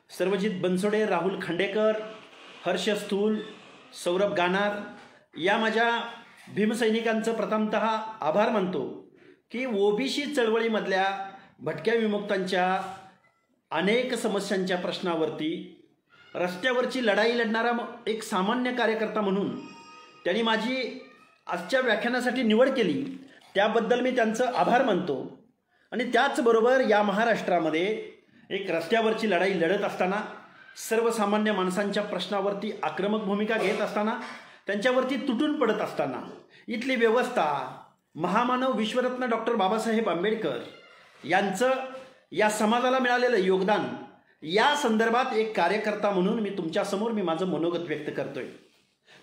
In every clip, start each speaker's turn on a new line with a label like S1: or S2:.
S1: सर्वजित बनसोडे, राहुल खांडेकर, हर्ष स्थूल, सौरभ गानार या माझ्या भीमसैनिकांचं प्रथमतः आभार मानतो की ओबीसी चळवळीमधल्या भटक्या विमुक्तांच्या अनेक समस्यांच्या प्रश्नावरती रस्त्यावरची लढाई लढणारा एक सामान्य कार्यकर्ता म्हणून त्यांनी माझी आजच्या व्याख्यानासाठी निवड केली, त्याबद्दल मी त्यांचं आभार मानतो। आणि त्याचबरोबर या महाराष्ट्रामध्ये एक रस्त्यावरची लढाई लढत असताना, सर्वसामान्य माणसांच्या प्रश्नावरती आक्रमक भूमिका घेत असताना, त्यांच्यावरती तुटून पडत असताना इथली व्यवस्था, महामानव विश्वरत्न डॉक्टर बाबासाहेब आंबेडकर यांचं या समाजाला मिळालेलं योगदान या संदर्भात एक कार्यकर्ता म्हणून मी तुमच्यासमोर माझं मनोगत व्यक्त करतोय।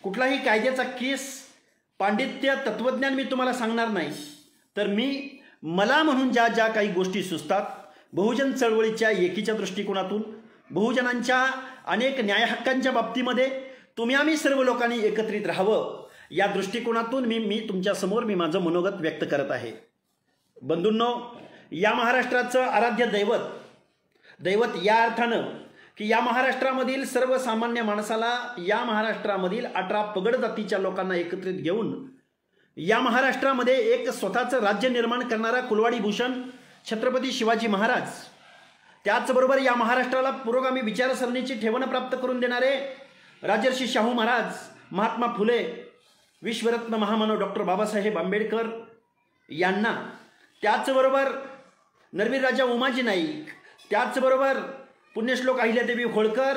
S1: कुठलाही कायद्याचा केस, पांडित्य, तत्वज्ञान मी तुम्हाला सांगणार नाही, तर मला म्हणून ज्या ज्या काही गोष्टी सुचतात, बहुजन चळवळीच्या एकीच्या दृष्टिकोनातून, बहुजनांच्या अनेक न्याय हक्कांच्या बाबतीमध्ये आम्ही सर्व लोकांनी एकत्रित राहावं या दृष्टिकोनातून मी तुमच्यासमोर माझं मनोगत व्यक्त करत आहे। बंधूंनो, या महाराष्ट्राचं आराध्य दैवत या अर्थानं की या महाराष्ट्रामधील सर्वसामान्य माणसाला, या महाराष्ट्रामधील 18 पगड जातीच्या लोकांना एकत्रित घेऊन या महाराष्ट्रामध्ये एक स्वतःचं राज्य निर्माण करणारा कुलवाडी भूषण छत्रपती शिवाजी महाराज, त्याचबरोबर या महाराष्ट्राला पुरोगामी विचारसरणीची ठेवण प्राप्त करून देणारे राजर्षी शाहू महाराज, महात्मा फुले, विश्वरत्न महामानव डॉक्टर बाबासाहेब आंबेडकर यांना, त्याचबरोबर नरवीर राजा उमाजी नाईक, त्याचबरोबर पुण्यश्लोक अहिल्यादेवी होळकर,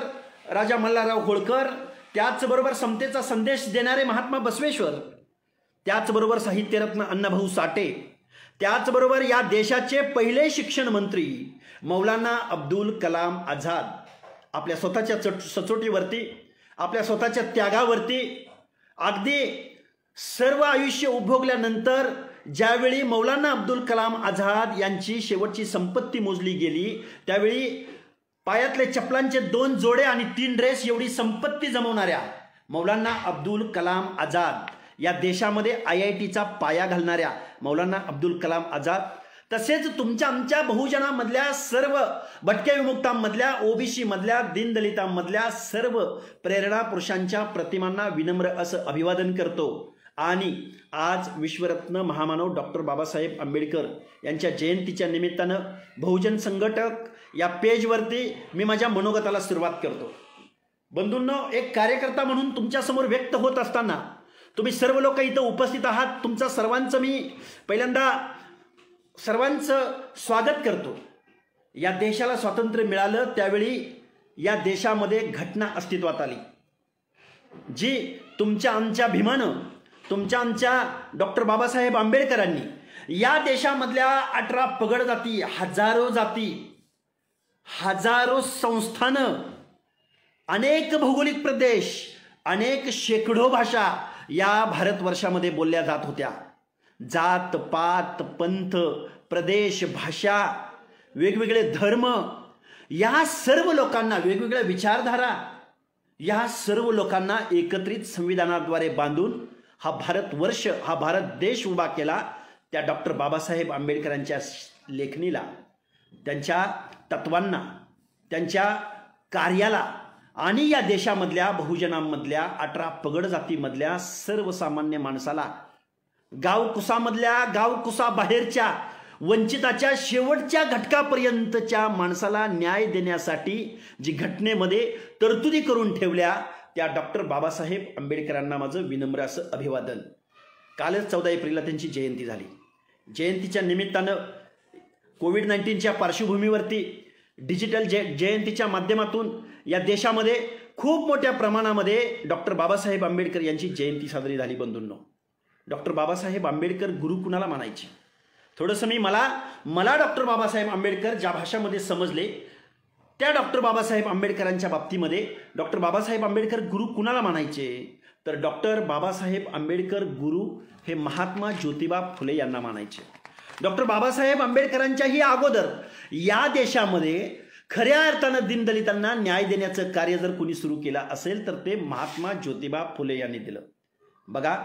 S1: राजा मल्हारराव होळकर, त्याचबरोबर समतेचा संदेश देणारे महात्मा बसवेश्वर, त्याचबरोबर साहित्यरत्न अण्णाभाऊ साठे, त्याचबरोबर या देशाचे पहिले शिक्षण मंत्री मौलाना अब्दुल कलाम आझाद आपल्या स्वतःच्या सचोटीवरती, आपल्या स्वतःच्या त्यागावरती अगदी सर्व आयुष्य उपभोगल्यानंतर ज्यावेळी मौलाना अब्दुल कलाम आझाद यांची शेवटची संपत्ती मोजली गेली, त्यावेळी पायातले चपलांचे 2 जोडे आणि 3 ड्रेस एवढी संपत्ती जमवणाऱ्या मौलाना अब्दुल कलाम आझाद, या देशामध्ये IITचा पाया घालणाऱ्या मौलाना अब्दुल कलाम आझाद, तसेच तुमच्या आमच्या बहुजनामधल्या सर्व भटक्या विमुक्तांमधल्या, ओबीसी मधल्या, दीनदलितांमधल्या सर्व प्रेरणा पुरुषांच्या प्रतिमांना विनम्र असं अभिवादन करतो। आणि आज विश्वरत्न महामानव डॉक्टर बाबासाहेब आंबेडकर यांच्या जयंतीच्या निमित्तानं बहुजन संघटक या पेजवरती मी माझ्या मनोगताला सुरुवात करतो। बंधूंनो, एक कार्यकर्ता म्हणून तुमच्यासमोर व्यक्त होत असताना तुम्ही सर्व लोक इथं उपस्थित आहात, तुमचं सर्वांचं मी पहिल्यांदा सर्वांचं स्वागत करतो। या देशाला स्वातंत्र्य मिळालं त्यावेळी या देशामध्ये घटना अस्तित्वात आली, जी तुमच्या आमच्या भीमानं, तुमच्या आमच्या डॉक्टर बाबासाहेब आंबेडकरांनी या देशामधल्या 18 पगड जाती, हजारो जाती, हजारो संस्थानं, अनेक भौगोलिक प्रदेश, अनेक शेकडो भाषा या भारतवर्षामध्ये बोलल्या जात होत्या। जात पात, पंथ, प्रदेश, भाषा, वेगवेगळे धर्म, या सर्व लोकांना, वेगवेगळ्या विचारधारा, या सर्व लोकांना एकत्रित संविधानाद्वारे बांधून हा भारतवर्ष, हा भारत देश उभा केला त्या डॉक्टर बाबासाहेब आंबेडकरांच्या लेखणीला, त्यांच्या तत्वांना, त्यांच्या कार्याला आणि या देशामधल्या बहुजनांमधल्या 18 पगड जातीमधल्या सर्वसामान्य माणसाला, गावकुसामधल्या, गावकुसाबाहेरच्या, वंचिताच्या शेवटच्या घटकापर्यंतच्या माणसाला न्याय देण्यासाठी जी घटनेमध्ये तरतुदी करून ठेवल्या त्या डॉक्टर बाबासाहेब आंबेडकरांना माझं विनम्र असं अभिवादन। कालच 14 एप्रिलला त्यांची जयंती झाली। जयंतीच्या निमित्तानं कोविड-19च्या पार्श्वभूमीवरती डिजिटल जयंतीच्या माध्यमातून या देशामध्ये खूप मोठ्या प्रमाणामध्ये डॉक्टर बाबासाहेब आंबेडकर यांची जयंती साजरी झाली। बंधूंनो, डॉक्टर बाबासाहेब आंबेडकर गुरु कुणाला मानायचे? थोडंसं मला डॉक्टर बाबासाहेब आंबेडकर ज्या भाषामध्ये समजले त्या डॉक्टर बाबासाहेब आंबेडकरांच्या बाबतीमध्ये डॉक्टर बाबासाहेब आंबेडकर गुरु कुणाला मानायचे? तर डॉक्टर बाबासाहेब आंबेडकर गुरु हे महात्मा ज्योतिबा फुले यांना मानायचे। डॉक्टर बाबासाहेब आंबेडकरांच्याही अगोदर या देशामध्ये खऱ्या अर्थानं दीनदलितांना न्याय देण्याचं कार्य जर कोणी सुरू केलं असेल तर ते महात्मा ज्योतिबा फुले यांनी दिलं। बघा,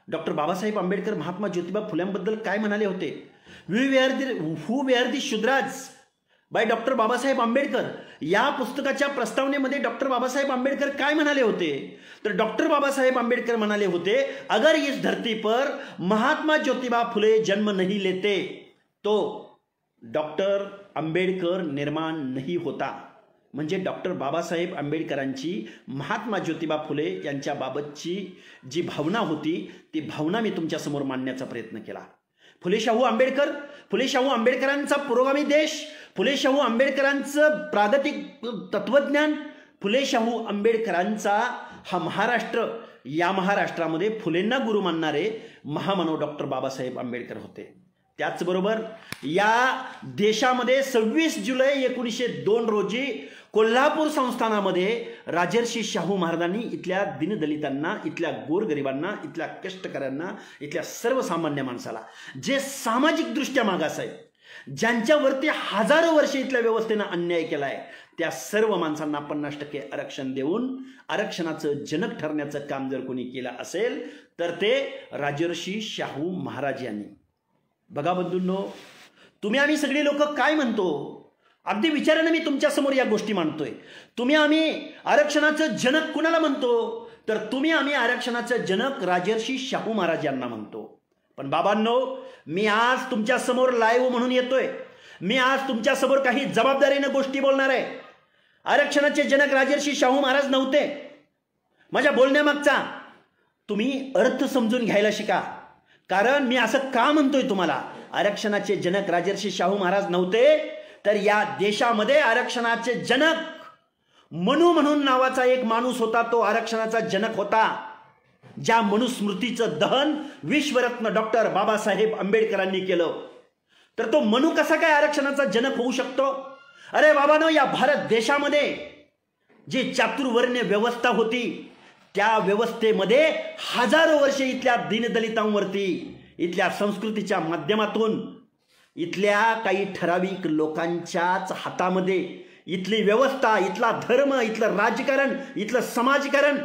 S1: डॉक्टर बाबासाहेब आंबेडकर महात्मा ज्योतिबा फुल्यांबद्दल काय म्हणाले होते? Who were the Shudras by doctor Babasaheb Ambedkar. या पुस्तकाच्या प्रस्तावनेमध्ये डॉक्टर बाबासाहेब आंबेडकर काय म्हणाले होते, तर डॉक्टर बाबासाहेब आंबेडकर म्हणाले होते, अगर इस धरती पर महात्मा ज्योतिबा फुले जन्म नहीं लेते तो डॉक्टर आंबेडकर निर्माण नहीं होता। म्हणजे डॉक्टर बाबासाहेब आंबेडकरांची महात्मा ज्योतिबा फुले यांच्याबाबतची जी भावना होती ती भावना मी तुमच्यासमोर मांडण्याचा प्रयत्न केला। फुले शाहू आंबेडकरांचा पुरोगामी देश, फुले शाहू आंबेडकरांचं प्रागतिक तत्वज्ञान, फुले शाहू आंबेडकरांचा हा महाराष्ट्र, या महाराष्ट्रामध्ये फुलेंना गुरु मानणारे महामानव डॉक्टर बाबासाहेब आंबेडकर होते। त्याचबरोबर या देशामध्ये 26 जुलै 1902 रोजी कोल्हापूर संस्थानामध्ये राजर्षी शाहू महाराजांनी इथल्या दीनदलितांना, इथल्या गोरगरिबांना, इथल्या कष्टकऱ्यांना, इथल्या सर्वसामान्य माणसाला, जे सामाजिक दृष्ट्या मागास आहेत, ज्यांच्यावरती हजारो वर्षे इथल्या व्यवस्थेनं अन्याय केलाय, त्या सर्व माणसांना 50% आरक्षण देऊन आरक्षणाचं जनक ठरण्याचं काम जर कोणी केलं असेल तर ते राजर्षी शाहू महाराज यांनी। बघा बंधूंनो, तुम्ही आम्ही सगळे लोक काय म्हणतो, अगदी विचाराने मी तुमच्या समोर या गोष्टी मांडतोय। तुम्ही आम्ही आरक्षणाचं जनक कुणाला म्हणतो, तर तुम्ही आम्ही आरक्षणाचं जनक राजर्षी शाहू महाराज यांना म्हणतो। पण बाबांनो, मी आज तुमच्या समोर लाईव्ह म्हणून येतोय, मी आज तुमच्या समोर काही जबाबदारीने गोष्टी बोलणार आहे। आरक्षणाचे जनक राजर्षी शाहू महाराज नव्हते। माझ्या बोलण्यामागचा तुम्ही अर्थ समजून घ्यायला शिका। कारण मी असं का म्हणतोय तुम्हाला, आरक्षणाचे जनक राजर्षी शाहू महाराज नव्हते, तर या देशामध्ये आरक्षणाचे जनक मनू म्हणून नावाचा एक माणूस होता, तो आरक्षणाचा जनक होता। ज्या मनुस्मृतीचं दहन विश्वरत्न डॉक्टर बाबासाहेब आंबेडकरांनी केलं, तर तो मनू कसा काय आरक्षणाचा जनक होऊ शकतो? अरे बाबांनो, या भारत देशामध्ये जी चातुर्वर्ण्य व्यवस्था होती, त्या व्यवस्थेमध्ये हजारो वर्षे इथल्या दीनदलितांवरती, इथल्या संस्कृतीच्या माध्यमातून, इथल्या काही ठराविक लोकांच्याच हातामध्ये इथली व्यवस्था, इथला धर्म, इथलं राजकारण, इथलं समाजकारण,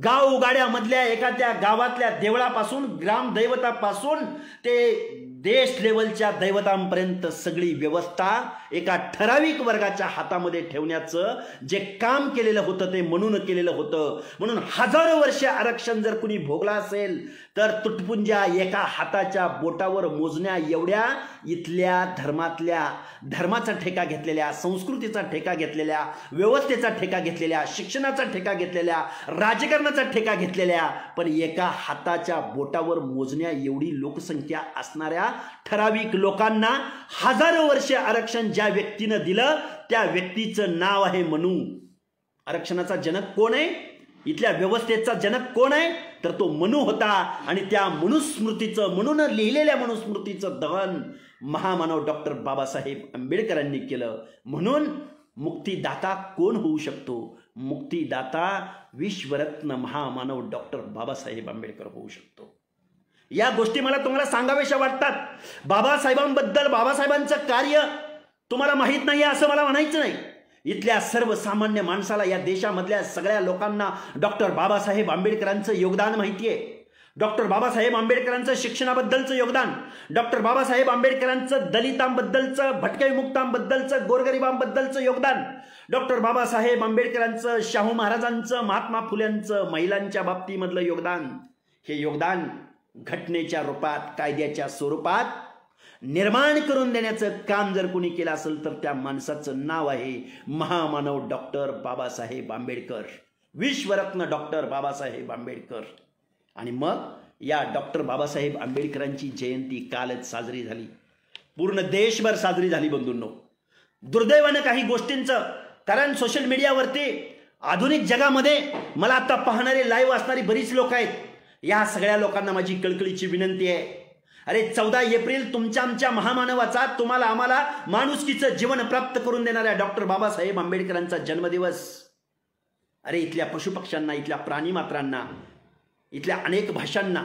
S1: गावगाड्यामधल्या एखाद्या गावातल्या देवळापासून, ग्रामदैवतापासून ते देश लेवलच्या दैवतांपर्यंत सगळी व्यवस्था एका ठराविक वर्गाच्या हातामध्ये ठेवण्याचं जे काम केलेलं होतं ते म्हणून केलेलं होतं। म्हणून हजारो वर्ष आरक्षण जर कुणी भोगला असेल तर तुटपुंज्या एका हाताच्या बोटावर मोजण्या एवढ्या इथल्या धर्माचा ठेका घेतलेल्या, संस्कृतीचा ठेका घेतलेल्या, व्यवस्थेचा ठेका घेतलेल्या, शिक्षणाचा ठेका घेतलेल्या, राजकारणाचा ठेका घेतलेल्या, पण एका हाताच्या बोटावर मोजण्या एवढी लोकसंख्या असणाऱ्या ठराविक लोकांना हजारो वर्ष आरक्षण ज्या व्यक्तीनं दिलं त्या व्यक्तीचं नाव आहे मनू। आरक्षणाचा जनक कोण आहे? इथल्या व्यवस्थेचा जनक कोण आहे? तर तो मनू होता। आणि त्या मनुस्मृतीचं, म्हणून लिहिलेल्या मनुस्मृतीचं दहन महामानव डॉक्टर बाबासाहेब आंबेडकरांनी केलं। म्हणून मुक्तिदाता कोण होऊ शकतो? मुक्तिदाता विश्वरत्न महामानव डॉक्टर बाबासाहेब आंबेडकर होऊ शकतो। या गोष्टी मला तुम्हाला सांगाव्याशा वाटतात। बाबासाहेबांबद्दल, बाबासाहेबांचं कार्य तुम्हाला माहित नाही असं मला म्हणायचं नाही। इथल्या सर्वसामान्य माणसाला, या देशामधल्या सगळ्या लोकांना डॉक्टर बाबासाहेब आंबेडकरांचं योगदान माहिती आहे। डॉक्टर बाबासाहेब आंबेडकरांचं शिक्षणाबद्दलचं योगदान, डॉक्टर बाबासाहेब आंबेडकरांचं दलितांबद्दलचं, भटक्या विमुक्तांबद्दलचं, गोरगरिबांबद्दलचं योगदान, डॉक्टर बाबासाहेब आंबेडकरांचं, शाहू महाराजांचं, महात्मा फुल्यांचं महिलांच्या बाबतीमधलं योगदान, हे योगदान घटनेच्या रूपात, कायद्याच्या स्वरूपात निर्माण करून देण्याचं काम जर कोणी केलं असेल तर त्या माणसाचं नाव आहे महामानव डॉक्टर बाबासाहेब आंबेडकर, विश्वरत्न डॉक्टर बाबासाहेब आंबेडकर। आणि मग या डॉक्टर बाबासाहेब आंबेडकरांची जयंती कालच साजरी झाली, पूर्ण देशभर साजरी झाली बंधूंनो। दुर्दैवानं काही गोष्टींचं, कारण सोशल मीडियावरती आधुनिक जगामध्ये मला आता पाहणारे, लाईव्ह असणारी बरीच लोक आहेत। या सगळ्या लोकांना माझी कळकळीची विनंती आहे, अरे 14 एप्रिल तुमच्या आमच्या महामानवाचा, तुम्हाला आम्हाला माणुसकीचं जीवन प्राप्त करून देणाऱ्या डॉक्टर बाबासाहेब आंबेडकरांचा जन्मदिवस। अरे इथल्या पशुपक्ष्यांना, इथल्या प्राणीमात्रांना, इथल्या अनेक भाषांना,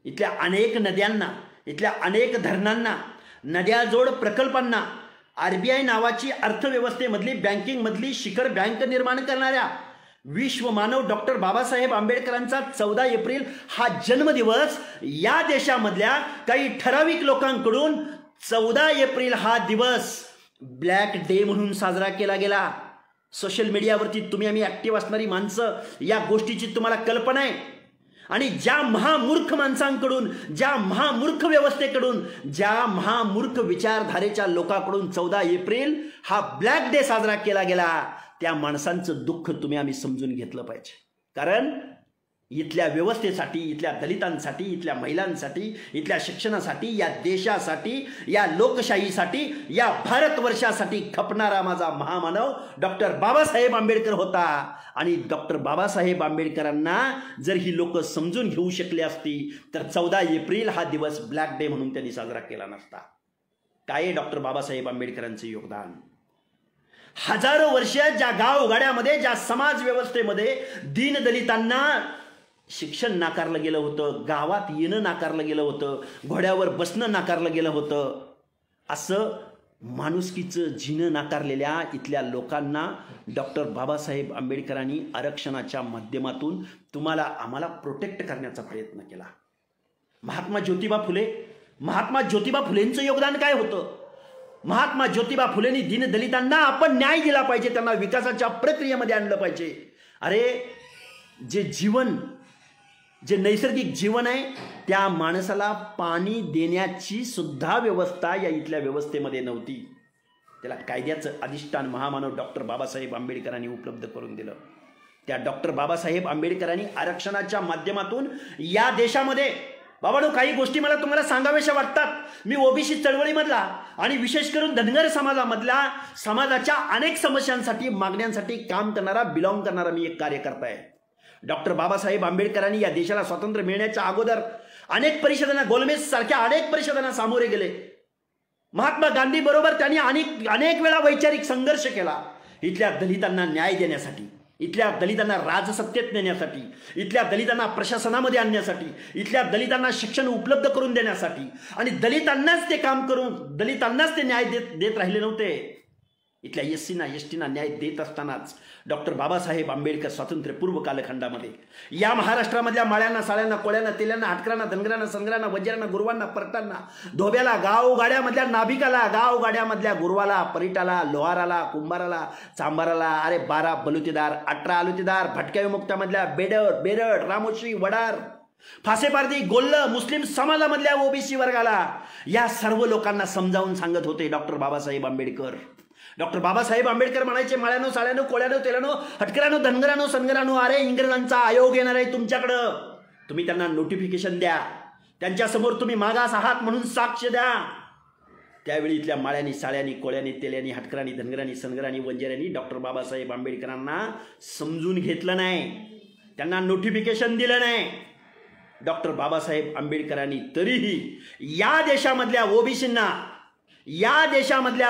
S1: इथल्या अनेक नद्यांना, इथल्या अनेक धरणांना, नद्याजोड प्रकल्पांना, RBI नावाची अर्थव्यवस्थेमधली, बँकिंगमधली शिखर बँक निर्माण करणाऱ्या विश्वमानव डॉक्टर बाबासाहेब आंबेडकरांचा 14 एप्रिल हा जन्मदिवस या देशामधल्या काही ठराविक लोकांकडून 14 एप्रिल हा दिवस ब्लॅक डे म्हणून साजरा केला गेला। सोशल मीडियावरती तुम्ही आम्ही ऍक्टिव्ह असणारी माणसं या गोष्टीची तुम्हाला कल्पना आहे। आणि ज्या महामूर्ख माणसांकडून, ज्या महामूर्ख व्यवस्थेकडून, ज्या महामूर्ख विचारधारेच्या लोकांकडून 14 एप्रिल हा ब्लॅक डे साजरा केला गेला, त्या माणसांचं दुःख तुम्ही आम्ही समजून घेतलं पाहिजे। कारण इथल्या व्यवस्थेसाठी, इथल्या दलितांसाठी, इथल्या महिलांसाठी, इथल्या शिक्षणासाठी, या देशासाठी, या लोकशाहीसाठी, या भारतवर्षासाठी खपणारा माझा महामानव डॉक्टर बाबासाहेब आंबेडकर होता। आणि डॉक्टर बाबासाहेब आंबेडकरांना जर ही लोक समजून घेऊ शकले असती तर 14 एप्रिल हा दिवस ब्लॅक डे म्हणून त्यांनी साजरा केला नसता। काय डॉक्टर बाबासाहेब आंबेडकरांचे योगदान? हजारो वर्ष ज्या गावगाड्यामध्ये, ज्या समाज व्यवस्थेमध्ये दीनदलितांना शिक्षण नाकारलं गेलं होतं, गावात येणं नाकारलं गेलं होतं, घोड्यावर बसणं नाकारलं गेलं होतं, असं माणुसकीचं जिणं नाकारलेल्या इथल्या लोकांना डॉक्टर बाबासाहेब आंबेडकरांनी आरक्षणाच्या माध्यमातून तुम्हाला आम्हाला प्रोटेक्ट करण्याचा प्रयत्न केला। महात्मा ज्योतिबा फुलेंचं योगदान काय होतं? महात्मा ज्योतिबा फुलेंनी दीनदलितांना आपण न्याय दिला पाहिजे, त्यांना विकासाच्या प्रक्रियेमध्ये आणलं पाहिजे। अरे जे नैसर्गिक जीवन आहे त्या माणसाला पाणी देण्याची सुद्धा व्यवस्था या इथल्या व्यवस्थेमध्ये नव्हती। त्याला कायद्याचं अधिष्ठान महामानव डॉक्टर बाबासाहेब आंबेडकरांनी उपलब्ध करून दिलं। त्या डॉक्टर बाबासाहेब आंबेडकरांनी आरक्षणाच्या माध्यमातून या देशामध्ये, बाबांनो काही गोष्टी मला तुम्हाला सांगाव्याशा वाटतात। मी ओबीसी चळवळीमधला आणि विशेष करून धनगर समाजाच्या अनेक समस्यांसाठी, मागण्यांसाठी काम करणारा, बिलॉंग करणारा मी एक कार्यकर्ता आहे। डॉक्टर बाबासाहेब आंबेडकरांनी या देशाला स्वातंत्र्य मिळण्याच्या अगोदर अनेक परिषदांना, गोलमेज सारख्या अनेक परिषदांना सामोरे गेले। महात्मा गांधी बरोबर त्यांनी अनेक वेळा वैचारिक संघर्ष केला इथल्या दलितांना न्याय देण्यासाठी, इथल्या दलितांना राजसत्तेत नेण्यासाठी, इथल्या दलितांना प्रशासनामध्ये आणण्यासाठी, इथल्या दलितांना शिक्षण उपलब्ध करून देण्यासाठी। आणि दलितांनाच ते काम करून, दलितांनाच ते न्याय देत राहिले नव्हते, इथल्या एसटीना न्याय देत असतानाच डॉक्टर बाबासाहेब आंबेडकर स्वातंत्र्यपूर्व कालखंडामध्ये या महाराष्ट्रामधल्या माळ्यांना, साळ्यांना, कोळ्यांना, तेल्यांना, हटकरांना, धनगरांना, सनगरांना, वज्रांना, गुरवांना, परटांना, धोब्याला, गावगाड्यामधल्या नाभिकाला, गावगाड्यामधल्या गुरवाला, परिटाला, लोहाराला, कुंभाराला, चांबाराला, अरे 12 बलुतेदार, 18 आलुतेदार, भटक्या विमुक्तामधल्या बेरड, रामोशी, वडार, फासेपारधी, गोल्ल, मुस्लिम समाजामधल्या ओबीसी वर्गाला, या सर्व लोकांना समजावून सांगत होते डॉक्टर बाबासाहेब आंबेडकर। डॉक्टर बाबासाहेब आंबेडकर म्हणायचे, माळ्यानो, साळ्यानो, कोळ्यानो, तेलानो, हटकरानो, धनगरानो, सनगरानो, अरे इंग्रजांचा आयोग येणार आहे तुमच्याकडं, तुम्ही त्यांना नोटिफिकेशन द्या, त्यांच्यासमोर तुम्ही मागास आहात म्हणून साक्ष द्या। त्यावेळी इथल्या माळ्यांनी, साळ्यांनी, कोळ्यांनी, तेल्यांनी, हटकरांनी, धनगरांनी, सनगरांनी, वंजाऱ्यांनी डॉक्टर बाबासाहेब आंबेडकरांना समजून घेतलं नाही, त्यांना नोटिफिकेशन दिलं नाही। डॉक्टर बाबासाहेब आंबेडकरांनी तरीही या देशामधल्या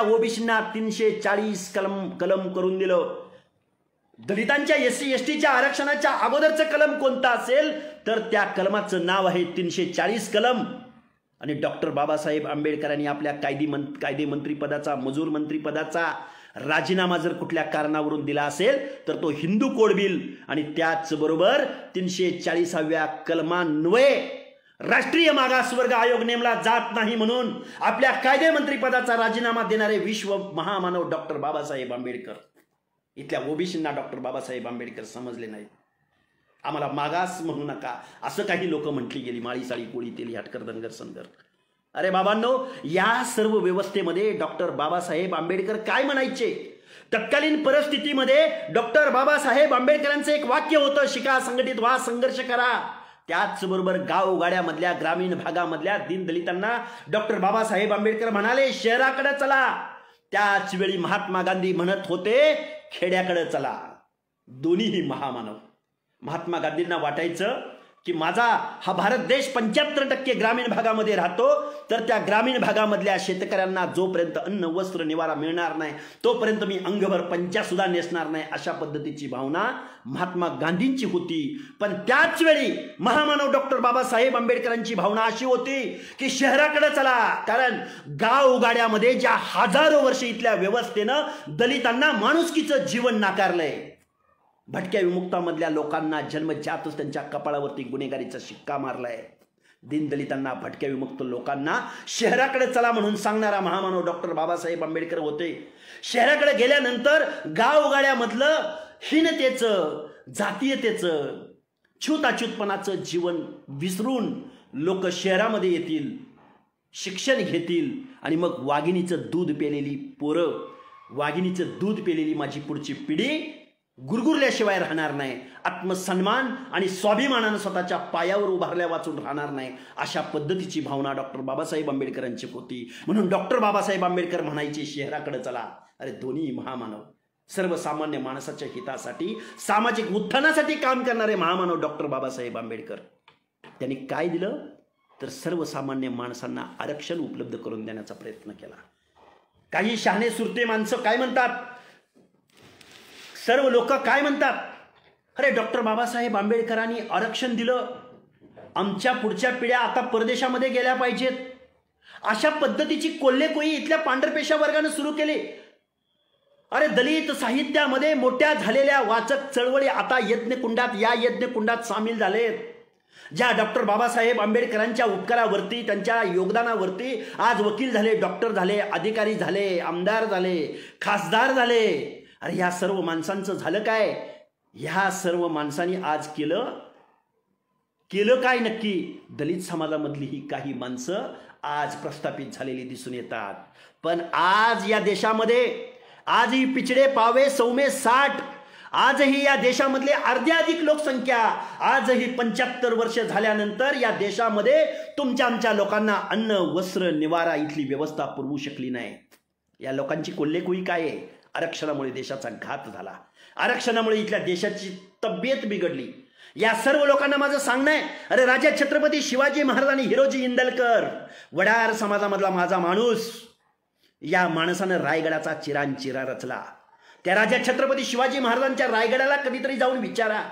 S1: ओबीसींना 340 कलम करून दिलं। दलितांच्या एससी एसटीच्या आरक्षणाच्या अगोदरचं कलम कोणतं असेल तर त्या कलमाचं नाव आहे 340 कलम। आणि डॉक्टर बाबासाहेब आंबेडकरांनी आपल्या कायदे मंत्रीपदाचा, मजूर मंत्रीपदाचा राजीनामा जर कुठल्या कारणावरून दिला असेल तर तो हिंदू कोड बिल आणि त्याचबरोबर 340व्या कलमान्वये राष्ट्रीय मागासवर्ग आयोग नेमला जात नाही म्हणून आपल्या कायदे मंत्रीपदाचा राजीनामा देणारे विश्व महामानव डॉक्टर बाबासाहेब आंबेडकर। इथल्या ओबीसींना डॉक्टर बाबासाहेब आंबेडकर समजले नाहीत। आम्हाला मागास म्हणू नका असं काही लोक म्हटली गेली, माळी, साळी, कोळी, तेली, हटकर, धनगर, सनगर। अरे बाबांनो, या सर्व व्यवस्थेमध्ये डॉक्टर बाबासाहेब आंबेडकर काय म्हणायचे? तत्कालीन परिस्थितीमध्ये डॉक्टर बाबासाहेब आंबेडकरांचं एक वाक्य होतं, शिका, संघटित व्हा, संघर्ष करा। त्याचबरोबर गावगाड्यामधल्या, ग्रामीण भागामधल्या दीनदलितांना डॉक्टर बाबासाहेब आंबेडकर म्हणाले शहराकडे चला। त्याच वेळी महात्मा गांधी म्हणत होते खेड्याकडे चला। दोन्हीही महामानव। महात्मा गांधींना वाटायचं की माझा हा भारत देश 75% ग्रामीण भागामध्ये राहतो, तर त्या ग्रामीण भागामधल्या शेतकऱ्यांना जोपर्यंत अन्न, वस्त्र, निवारा मिळणार नाही तोपर्यंत मी अंगभर पंचा सुद्धा नेसणार नाही, अशा पद्धतीची भावना महात्मा गांधींची होती। पण त्याच वेळी महामानव डॉक्टर बाबासाहेब आंबेडकरांची भावना अशी होती की शहराकडे चला, कारण गावगाड्यामध्ये ज्या हजारो वर्ष इथल्या व्यवस्थेनं दलितांना माणुसकीचं जीवन नाकारलंय, भटक्या विमुक्तामधल्या लोकांना जन्मजातच त्यांच्या कपाळावरती गुन्हेगारीचा शिक्का मारलाय, दीनदलितांना, भटक्या विमुक्त लोकांना शहराकडे चला म्हणून सांगणारा महामानव डॉक्टर बाबासाहेब आंबेडकर होते. शहराकडे गेल्यानंतर गावगाड्यामधलं हीनतेचं, जातीयतेचं, छूताछूतपणाचं जीवन विसरून लोक शहरामध्ये येतील, शिक्षण घेतील आणि मग वाघिणीचं दूध पेलेली पोरं, वाघिणीचं दूध पेलेली माझी पुढची पिढी गुरगुरल्याशिवाय राहणार नाही, आत्मसन्मान आणि स्वाभिमानानं स्वतःच्या पायावर उभारल्या वाचून राहणार नाही. अशा पद्धतीची भावना डॉक्टर बाबासाहेब आंबेडकरांची होती. म्हणून डॉक्टर बाबासाहेब आंबेडकर म्हणायचे शहराकडे चला. अरे दोन्ही महामानव, सर्वसामान्य माणसाच्या हितासाठी, सामाजिक उत्थानासाठी काम करणारे महामानव डॉक्टर बाबासाहेब आंबेडकर. त्यांनी काय दिलं तर सर्वसामान्य माणसांना आरक्षण उपलब्ध करून देण्याचा प्रयत्न केला. काही शहाणे सुरते माणसं काय म्हणतात, सर्व लोक काय म्हणतात, अरे डॉक्टर बाबासाहेब आंबेडकरांनी आरक्षण दिलं, आमच्या पुढच्या पिढ्या आता परदेशामध्ये गेल्या पाहिजेत. अशा पद्धतीची कोल्हेकोई इथल्या पांढरपेशा वर्गाने सुरू केली. अरे दलित साहित्यामध्ये मोठ्या झालेल्या वाचक चळवळी आता यज्ञकुंडात, या यज्ञकुंडात सामील झालेत. ज्या डॉक्टर बाबासाहेब आंबेडकरांच्या उपकारावरती, त्यांच्या योगदानावरती आज वकील झाले, डॉक्टर झाले, अधिकारी झाले, आमदार झाले, खासदार झाले. अरे ह्या सर्व माणसांचं झालं काय? ह्या सर्व माणसांनी आज केलं काय नक्की? दलित समाजामधली ही काही माणसं आज प्रस्थापित झालेली दिसून येतात. पण आज या देशामध्ये आजही पिछडे पावे सौमे 60, आजही या देशामधले अर्ध्याधिक लोकसंख्या, आजही 75 वर्ष झाल्यानंतर या देशामध्ये तुमच्या आमच्या लोकांना अन्न, वस्त्र, निवारा इथली व्यवस्था पुरवू शकली नाही. या लोकांची कोल्हेकोई काय आहे? आरक्षणामुळे देशाचा घात झाला, आरक्षणामुळे इथल्या देशाची तब्येत बिघडली. या सर्व लोकांना माझं सांगणं आहे, अरे राजा छत्रपती शिवाजी महाराज आणि हिरोजी इंदलकर, वडार समाजामधला माझा माणूस, या माणसानं रायगडाचा चिरांचिरा रचला. त्या राजा छत्रपती शिवाजी महाराजांच्या रायगडाला कधीतरी जाऊन विचारा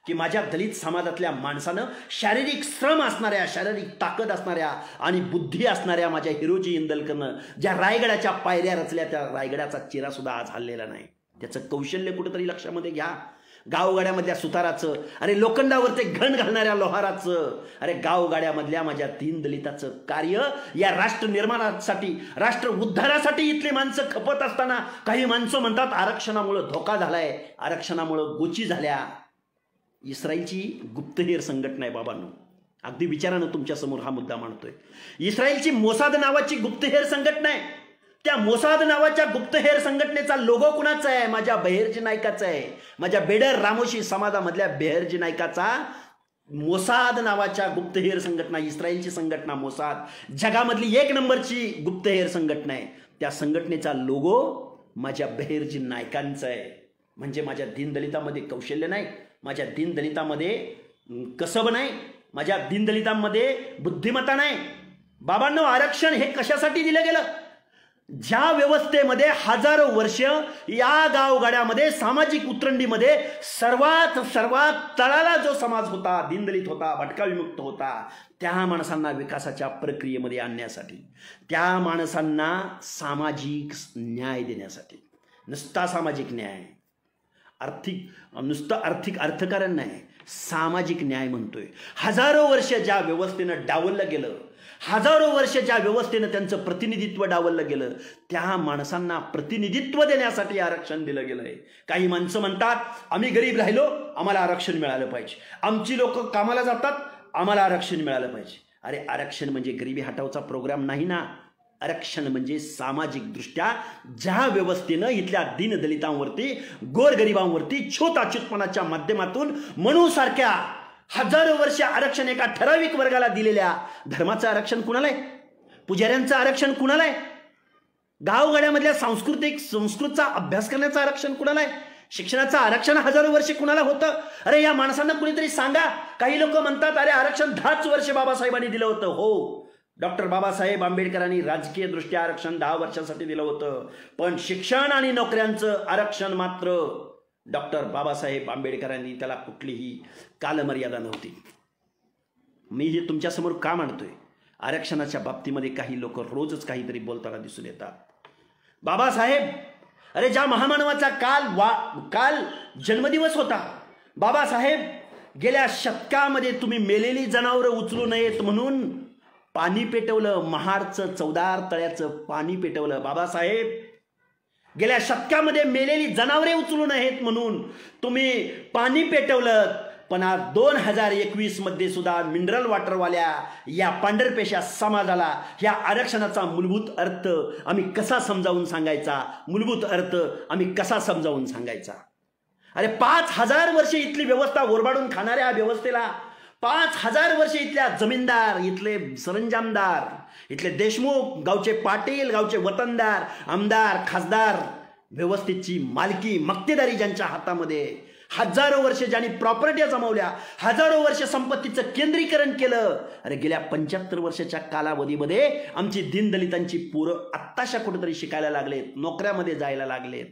S1: की माझ्या दलित समाजातल्या माणसानं शारीरिक श्रम असणाऱ्या, शारीरिक ताकद असणाऱ्या आणि बुद्धी असणाऱ्या माझ्या हिरोजी इंदलकरनं ज्या रायगडाच्या पायऱ्या रचल्या, त्या रायगडाचा चिरा सुद्धा आज हल्लेला नाही. त्याचं कौशल्य कुठंतरी लक्षामध्ये घ्या. गावगाड्यामधल्या सुताराचं, अरे लोखंडावरचे घण घालणाऱ्या लोहाराचं, अरे गावगाड्यामधल्या माझ्या दीनदलिताचं कार्य या राष्ट्र निर्माणासाठी, राष्ट्र उद्धारासाठी इथली माणसं खपत असताना काही माणसं म्हणतात आरक्षणामुळे धोका झालाय, आरक्षणामुळे गोची झाल्या. इस्रायलची गुप्तहेर संघटना आहे बाबांनो, अगदी विचारानं तुमच्या समोर हा मुद्दा मांडतोय. इस्रायलची मोसाद नावाची गुप्तहेर संघटना आहे. त्या मोसाद नावाच्या गुप्तहेर संघटनेचा लोगो कुणाचा आहे? माझ्या बेहेरजी नायकाचा आहे. माझ्या बेडर रामोशी समाजामधल्या बेहेरजी नायकाचा मोसाद नावाच्या गुप्तहेर संघटना, इस्रायलची संघटना मोसाद, जगामधली 1 नंबरची गुप्तहेर संघटना आहे. त्या संघटनेचा लोगो माझ्या बेहेरजी नायकांचा आहे. म्हणजे माझ्या दीनदलितामध्ये कौशल्य नाही, माझ्या दीनदलितामध्ये कसब नाही, माझ्या दीनदलितांमध्ये बुद्धिमत्ता नाही. बाबांनो, आरक्षण हे कशासाठी दिलं गेलं? ज्या व्यवस्थेमध्ये हजारो वर्ष या गावगाड्यामध्ये, सामाजिक उतरंडीमध्ये सर्वात तळाला जो समाज होता, दीनदलित होता, भटका विमुक्त होता, त्या माणसांना विकासाच्या प्रक्रियेमध्ये आणण्यासाठी, त्या माणसांना सामाजिक न्याय देण्यासाठी, नुसता सामाजिक न्याय, नुसतं आर्थिक अर्थकारण नाही, सामाजिक न्याय म्हणतोय. हजारो वर्ष ज्या व्यवस्थेनं डावललं गेलं, हजारो वर्ष ज्या व्यवस्थेनं त्यांचं प्रतिनिधित्व डावललं गेलं, त्या माणसांना प्रतिनिधित्व देण्यासाठी आरक्षण दिलं गेलंय. काही माणसं म्हणतात आम्ही गरीब राहिलो, आम्हाला आरक्षण मिळालं पाहिजे, आमची लोक कामाला जातात, आम्हाला आरक्षण मिळालं पाहिजे. अरे आरक्षण म्हणजे गरिबी हटावचा प्रोग्राम नाही ना. आरक्षण म्हणजे सामाजिकदृष्ट्या ज्या व्यवस्थेनं इथल्या दीनदलितांवरती, गोरगरिबांवरती छूताछूतपणाच्या माध्यमातून म्हणूसारख्या हजारो वर्ष आरक्षण एका ठराविक वर्गाला दिलेल्या धर्माचं आरक्षण कुणाला आहे? पुजाऱ्यांचं आरक्षण कुणाला आहे? गावगाड्यामधल्या संस्कृतचा अभ्यास करण्याचं आरक्षण कुणाला आहे? शिक्षणाचं आरक्षण हजारो वर्ष कुणाला होतं? अरे या माणसांना कुणीतरी सांगा. काही लोक म्हणतात अरे आरक्षण 10च वर्ष बाबासाहेबांनी दिलं होतं. हो, डॉक्टर बाबासाहेब आंबेडकरांनी राजकीय दृष्ट्या आरक्षण 10 वर्षांसाठी दिलं होतं, पण शिक्षण आणि नोकऱ्यांचं आरक्षण मात्र डॉक्टर बाबासाहेब आंबेडकरांनी त्याला कुठलीही कालमर्यादा नव्हती. मी हे तुमच्यासमोर का मांडतोय? आरक्षणाच्या बाबतीमध्ये काही लोक रोजच काहीतरी बोलताना दिसून येतात. बाबासाहेब, अरे ज्या महामानवाचा काल जन्मदिवस होता, बाबासाहेब गेल्या शतकामध्ये तुम्ही मेलेली जनावरं उचलू नयेत म्हणून पाणी पेटवलं, महाडचं चौदार तळ्याचं पाणी पेटवलं. बाबासाहेब, गेल्या शतकामध्ये मेलेली जनावरे उचलू नयेत म्हणून तुम्ही पाणी पेटवलं. पण आज 2021 मध्ये सुद्धा मिनरल वॉटरवाल्या या पांढरपेशा समाजाला या आरक्षणाचा मूलभूत अर्थ आम्ही कसा समजावून सांगायचा, मूलभूत अर्थ आम्ही कसा समजावून सांगायचा. अरे 5000 वर्ष इथली व्यवस्था ओरबाडून खाणाऱ्या या व्यवस्थेला 5000 वर्ष इथल्या जमीनदार, इथले सरंजामदार, इथले देशमुख, गावचे पाटील, गावचे वतनदार, आमदार, खासदार, व्यवस्थेची मालकी, मक्तेदारी ज्यांच्या हातामध्ये, हजारो वर्ष ज्यांनी प्रॉपर्ट्या जमवल्या, हजारो वर्ष संपत्तीचं केंद्रीकरण केलं. अरे गेल्या 75 वर्षाच्या कालावधीमध्ये आमची दीनदलितांची पोरं आत्ताशा कुठेतरी शिकायला लागलेत, नोकऱ्यामध्ये जायला लागलेत.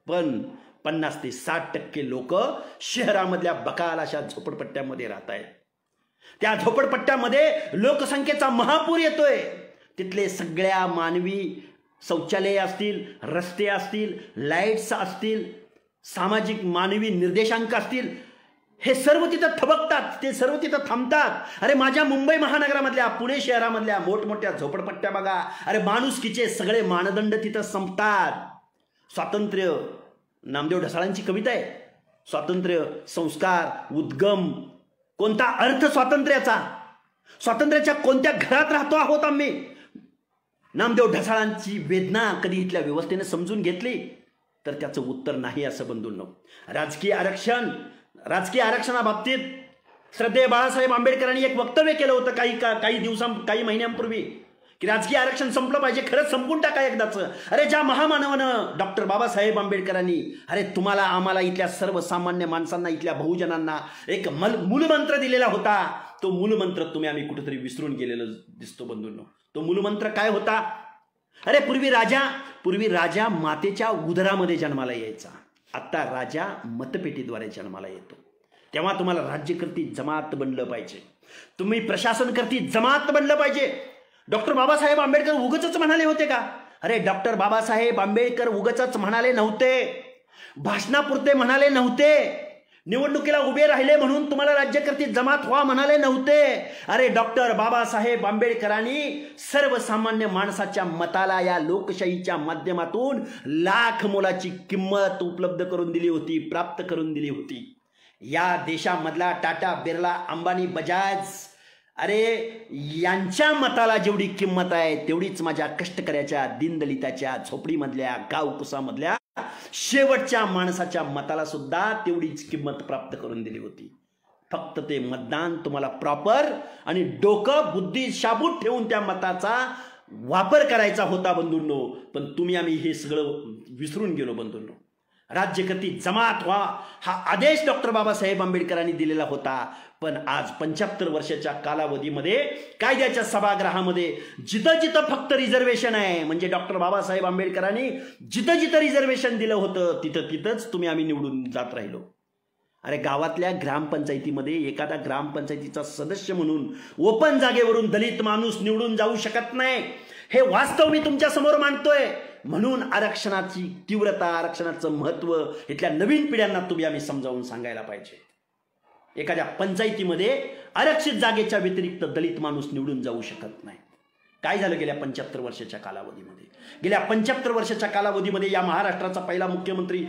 S1: पण 50 ते 60% लोक शहरामधल्या बकाल अशा झोपडपट्ट्यामध्ये राहत आहेत. त्या झोपडपट्ट्यामध्ये लोकसंख्येचा महापूर येतोय. तिथले सगळ्या मानवी शौचालय असतील, रस्ते असतील, लाईट्स असतील, सामाजिक मानवी निर्देशांक असतील, हे सर्व तिथं थबकतात, ते सर्व तिथं थांबतात. अरे माझ्या मुंबई महानगरामधल्या, पुणे शहरामधल्या मोठमोठ्या झोपडपट्ट्या बघा. अरे माणुसकीचे सगळे मानदंड तिथं संपतात. स्वातंत्र्य, नामदेव ढसाळांची कविता आहे, स्वातंत्र्य, संस्कार, उद्गम. कोणता अर्थ स्वातंत्र्याचा? स्वातंत्र्याच्या कोणत्या घरात राहतो आहोत आम्ही? नामदेव ढसाळांची वेदना कधी इथल्या व्यवस्थेने समजून घेतली तर त्याचं उत्तर नाही. असं बंधूंनो, राजकीय आरक्षणाबाबतीत श्रद्धेय बाळासाहेब आंबेडकरांनी एक वक्तव्य केलं होतं काही महिन्यांपूर्वी की राजकीय आरक्षण संपलं पाहिजे, खरंच संपून टाका एकदाच. अरे ज्या महामानवानं डॉक्टर बाबासाहेब आंबेडकरांनी अरे तुम्हाला, आम्हाला, इथल्या सर्वसामान्य माणसांना, इथल्या बहुजनांना एक मूलमंत्र दिलेला होता, तो मूलमंत्र आम्ही कुठेतरी विसरून गेलेलं दिसतो बंधूंनो. तो मूलमंत्र काय होता? अरे पूर्वी राजा मातेच्या उदरामध्ये जन्माला यायचा, आता राजा मतपेटीद्वारे जन्माला येतो. तेव्हा तुम्हाला राज्यकर्ती जमात बनलं पाहिजे, तुम्ही प्रशासनकर्ती जमात बनलं पाहिजे. डॉक्टर बाबासाहेब आंबेडकर उगाचच म्हणाले होते का? अरे डॉक्टर बाबासाहेब आंबेडकर उगाचच म्हणाले नव्हते, भाषणापुरते म्हणाले नव्हते, निवडणुकीला उभे राहिले म्हणून तुम्हाला राज्यकर्ती जमात व्हा म्हणाले नव्हते. अरे डॉक्टर बाबासाहेब आंबेडकरांनी सर्वसामान्य माणसाच्या मताला या लोकशाहीच्या माध्यमातून लाख मोलाची किंमत उपलब्ध करून दिली होती, प्राप्त करून दिली होती. या देशामधला टाटा, बिर्ला, अंबानी, बजाज, अरे यांच्या मताला जेवढी किंमत आहे तेवढीच माझ्या कष्टकऱ्याच्या, दीनदलिताच्या, झोपडीमधल्या, गावकुसामधल्या शेवटच्या माणसाच्या मताला सुद्धा तेवढीच किंमत प्राप्त करून दिली होती. फक्त ते मतदान तुम्हाला प्रॉपर आणि डोकं, बुद्धी शाबूत ठेवून त्या मताचा वापर करायचा होता बंधूंनो. पण आम्ही हे सगळं विसरून गेलो बंधूंनो. राज्यकर्ती जमात व्हा हा आदेश डॉक्टर बाबासाहेब आंबेडकरांनी दिलेला होता. पण आज 75 वर्षाच्या कालावधीमध्ये कायद्याच्या सभागृहामध्ये जिथं जिथं फक्त रिझर्वेशन आहे, म्हणजे डॉक्टर बाबासाहेब आंबेडकरांनी जिथं जिथं रिझर्वेशन दिलं होतं तिथंच आम्ही निवडून जात राहिलो. अरे गावातल्या ग्रामपंचायतीमध्ये एखादा ग्रामपंचायतीचा सदस्य म्हणून ओपन जागेवरून दलित माणूस निवडून जाऊ शकत नाही, हे वास्तव मी तुमच्या समोर मांडतोय. म्हणून आरक्षणाची तीव्रता, आरक्षणाचं महत्व इथल्या नवीन पिढ्यांना आम्ही समजावून सांगायला पाहिजे. एखाद्या पंचायतीमध्ये आरक्षित जागेच्या व्यतिरिक्त दलित माणूस निवडून जाऊ शकत नाही. काय झालं गेल्या 75 वर्षाच्या कालावधीमध्ये? गेल्या 75 वर्षाच्या कालावधीमध्ये या महाराष्ट्राचा पहिला मुख्यमंत्री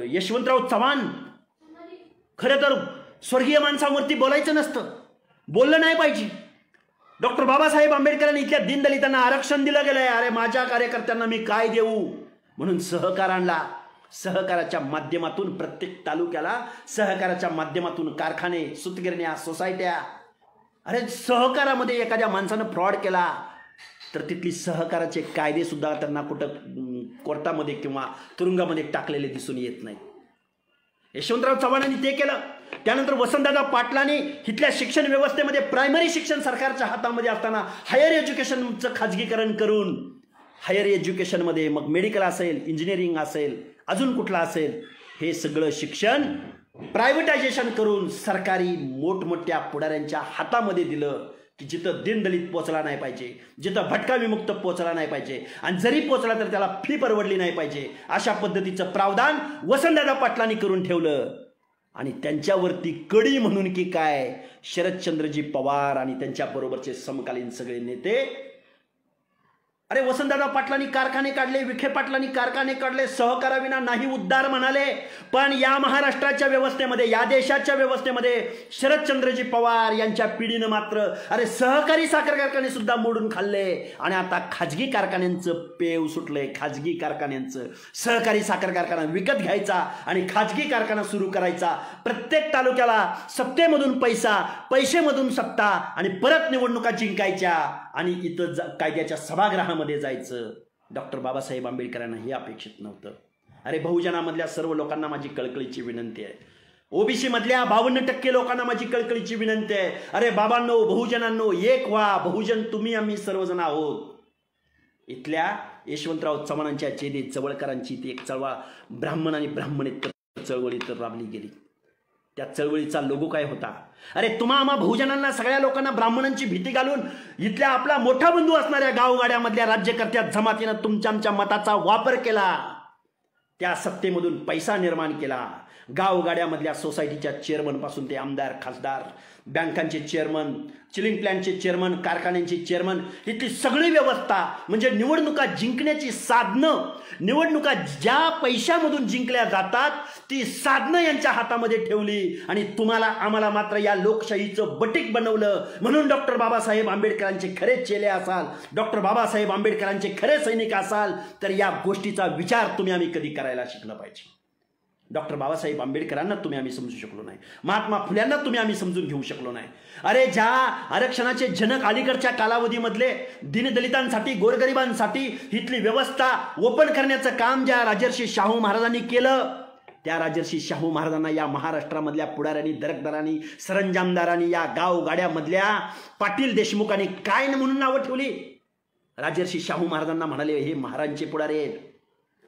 S1: यशवंतराव चव्हाण, खरं तर स्वर्गीय माणसांवरती बोलायचं नसतं, बोललं नाही पाहिजे. डॉक्टर बाबासाहेब आंबेडकरांनी इथल्या दीनदलितांना आरक्षण दिलं गेलंय. अरे माझ्या कार्यकर्त्यांना मी काय देऊ म्हणून सहकाराच्या माध्यमातून प्रत्येक तालुक्याला, सहकाराच्या माध्यमातून कारखाने, सूतगिरण्या, सोसायट्या. अरे सहकारामध्ये एखाद्या माणसानं फ्रॉड केला तर तिथली सहकाराचे कायदे सुद्धा त्यांना कुठं कोर्टामध्ये किंवा तुरुंगामध्ये टाकलेले दिसून येत नाही. यशवंतराव चव्हाणांनी ते केलं. त्यानंतर वसंतदादा पाटलांनी इथल्या शिक्षण व्यवस्थेमध्ये प्रायमरी शिक्षण सरकारच्या हातामध्ये असताना हायर एज्युकेशनचं खाजगीकरण करून हायर एज्युकेशनमध्ये मग मेडिकल असेल, इंजिनिअरिंग असेल, अजून कुठला असेल, हे सगळं शिक्षण प्रायव्हेटायझेशन करून सरकारी मोठमोठ्या पुढाऱ्यांच्या हातामध्ये दिलं की जिथं दीनदलित पोचला नाही पाहिजे, जिथं भटका विमुक्त पोचला नाही पाहिजे, आणि जरी पोचला तर त्याला फी परवडली नाही पाहिजे, अशा पद्धतीचं प्रावधान वसंतदादा पाटलांनी करून ठेवलं. आणि त्यांच्यावरती कडी म्हणून की काय शरदचंद्रजी पवार आणि त्यांच्याबरोबरचे समकालीन सगळे नेते. अरे वसंतदादा पाटलांनी कारखाने काढले, विखे पाटलांनी कारखाने काढले, सहकाराविना नाही उद्धार म्हणाले. पण या महाराष्ट्राच्या व्यवस्थेमध्ये, या देशाच्या व्यवस्थेमध्ये शरदचंद्रजी पवार यांच्या पिढीनं मात्र अरे सहकारी साखर कारखाने सुद्धा मोडून खाल्ले. आणि आता खाजगी कारखान्यांचं पेव सुटलंय. खाजगी कारखान्यांचं, सहकारी साखर कारखाना विकत घ्यायचा आणि खाजगी कारखाना सुरू करायचा. प्रत्येक तालुक्याला सत्तेमधून पैसा, पैसेमधून सत्ता आणि परत निवडणुका जिंकायच्या आणि इथं कायद्याच्या सभागृहामध्ये जायचं. डॉक्टर बाबासाहेब आंबेडकरांना हे अपेक्षित नव्हतं. अरे बहुजनामधल्या सर्व लोकांना माझी कळकळीची विनंती आहे. ओबीसी मधल्या 52% लोकांना माझी कळकळीची विनंती आहे. अरे बाबांनो, बहुजनांनो, एक व्हा. बहुजन तुम्ही आम्ही सर्वजण आहोत. इथल्या यशवंतराव चव्हाणांच्या जेदे चवळकरांची ती एक चळवळ ब्राह्मण आणि ब्राह्मणेतर चळवळी तर राबली गेली. त्या चळवळीचा लोगो काय होता? अरे तुम्हा आम्हा बहुजनांना, सगळ्या लोकांना ब्राह्मणांची भीती घालून इथल्या आपला मोठा बंधू असणाऱ्या गावगाड्यामधल्या राज्यकर्त्या जमातीनं तुमच्या आमच्या मताचा वापर केला. त्या सत्तेमधून पैसा निर्माण केला. गावगाड्यामधल्या सोसायटीच्या चेअरमन पासून ते आमदार, खासदार, बँकांचे चेअरमन, चिलिंग प्लॅन्टचे चेअरमन, कारखान्यांचे चेअरमन, इथली सगळी व्यवस्था म्हणजे निवडणुका जिंकण्याची साधनं, निवडणुका ज्या पैशामधून जिंकल्या जातात ती साधनं यांच्या हातामध्ये ठेवली आणि तुम्हाला आम्हाला मात्र या लोकशाहीचं बटीक बनवलं. म्हणून डॉक्टर बाबासाहेब आंबेडकरांचे खरे चेले असाल, डॉक्टर बाबासाहेब आंबेडकरांचे खरे सैनिक असाल तर या गोष्टीचा विचार तुम्ही आम्ही कधी करायला शिकलं पाहिजे. डॉक्टर बाबासाहेब आंबेडकरांना तुम्ही आम्ही समजू शकलो नाही. महात्मा फुल्यांना तुम्ही आम्ही समजून घेऊ शकलो नाही. अरे ज्या आरक्षणाचे जनक अलीकडच्या कालावधीमधले दीनदलितांसाठी, गोरगरिबांसाठी इथली व्यवस्था ओपन करण्याचं काम ज्या राजर्षी शाहू महाराजांनी केलं, त्या राजर्षी शाहू महाराजांना या महाराष्ट्रामधल्या पुढाऱ्यांनी, दरकदारांनी, सरंजामदारांनी, या गावगाड्यामधल्या पाटील देशमुखांनी काय म्हणून नावं ठेवली? राजर्षी शाहू महाराजांना म्हणाले हे महाराजांचे पुढारी आहेत.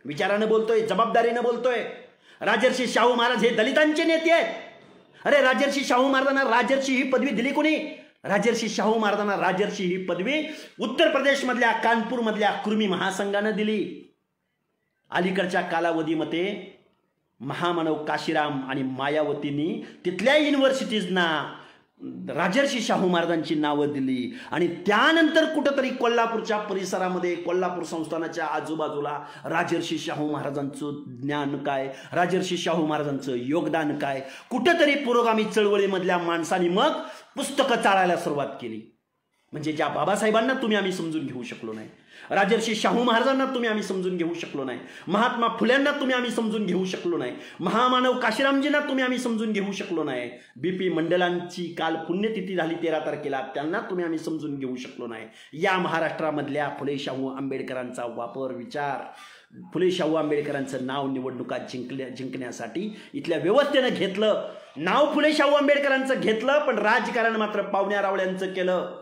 S1: विचारानं बोलतोय, जबाबदारीनं बोलतोय. राजर्षी शाहू महाराज हे दलितांचे नेते आहेत. अरे राजर्षी शाहू महाराजांना राजर्षी ही पदवी दिली कोणी? राजर्षी शाहू महाराजांना राजर्षी ही पदवी उत्तर प्रदेशमधल्या कानपूरमधल्या कुर्मी महासंघानं दिली. अलीकडच्या कालावधीमध्ये महामानव काशीराम आणि मायावतींनी तिथल्या युनिव्हर्सिटीजना राजर्षी शाहू महाराजांची नावं दिली आणि त्यानंतर कुठंतरी कोल्हापूरच्या परिसरामध्ये, कोल्हापूर संस्थानाच्या आजूबाजूला राजर्षी शाहू महाराजांचं ज्ञान काय, राजर्षी शाहू महाराजांचं योगदान काय, कुठंतरी पुरोगामी चळवळीमधल्या माणसांनी मग पुस्तकं चाळायला सुरुवात केली. म्हणजे ज्या बाबासाहेबांना तुम्ही आम्ही समजून घेऊ शकलो नाही, राजर्षी शाहू महाराजांना तुम्ही आम्ही समजून घेऊ शकलो नाही, महात्मा फुल्यांना तुम्ही आम्ही समजून घेऊ शकलो नाही, महामानव काशीरामजींना तुम्ही आम्ही समजून घेऊ शकलो नाही, बीपी मंडलांची काल पुण्यतिथी झाली 13 तारखेला, त्यांना तुम्ही आम्ही समजून घेऊ शकलो नाही. या महाराष्ट्रामधल्या फुले शाहू आंबेडकरांचा वापर, विचार, फुले शाहू आंबेडकरांचं नाव निवडणुका जिंकण्यासाठी इथल्या व्यवस्थेनं घेतलं. नाव फुले शाहू आंबेडकरांचं घेतलं, पण राजकारण मात्र पावण्या रावळ्यांचं केलं.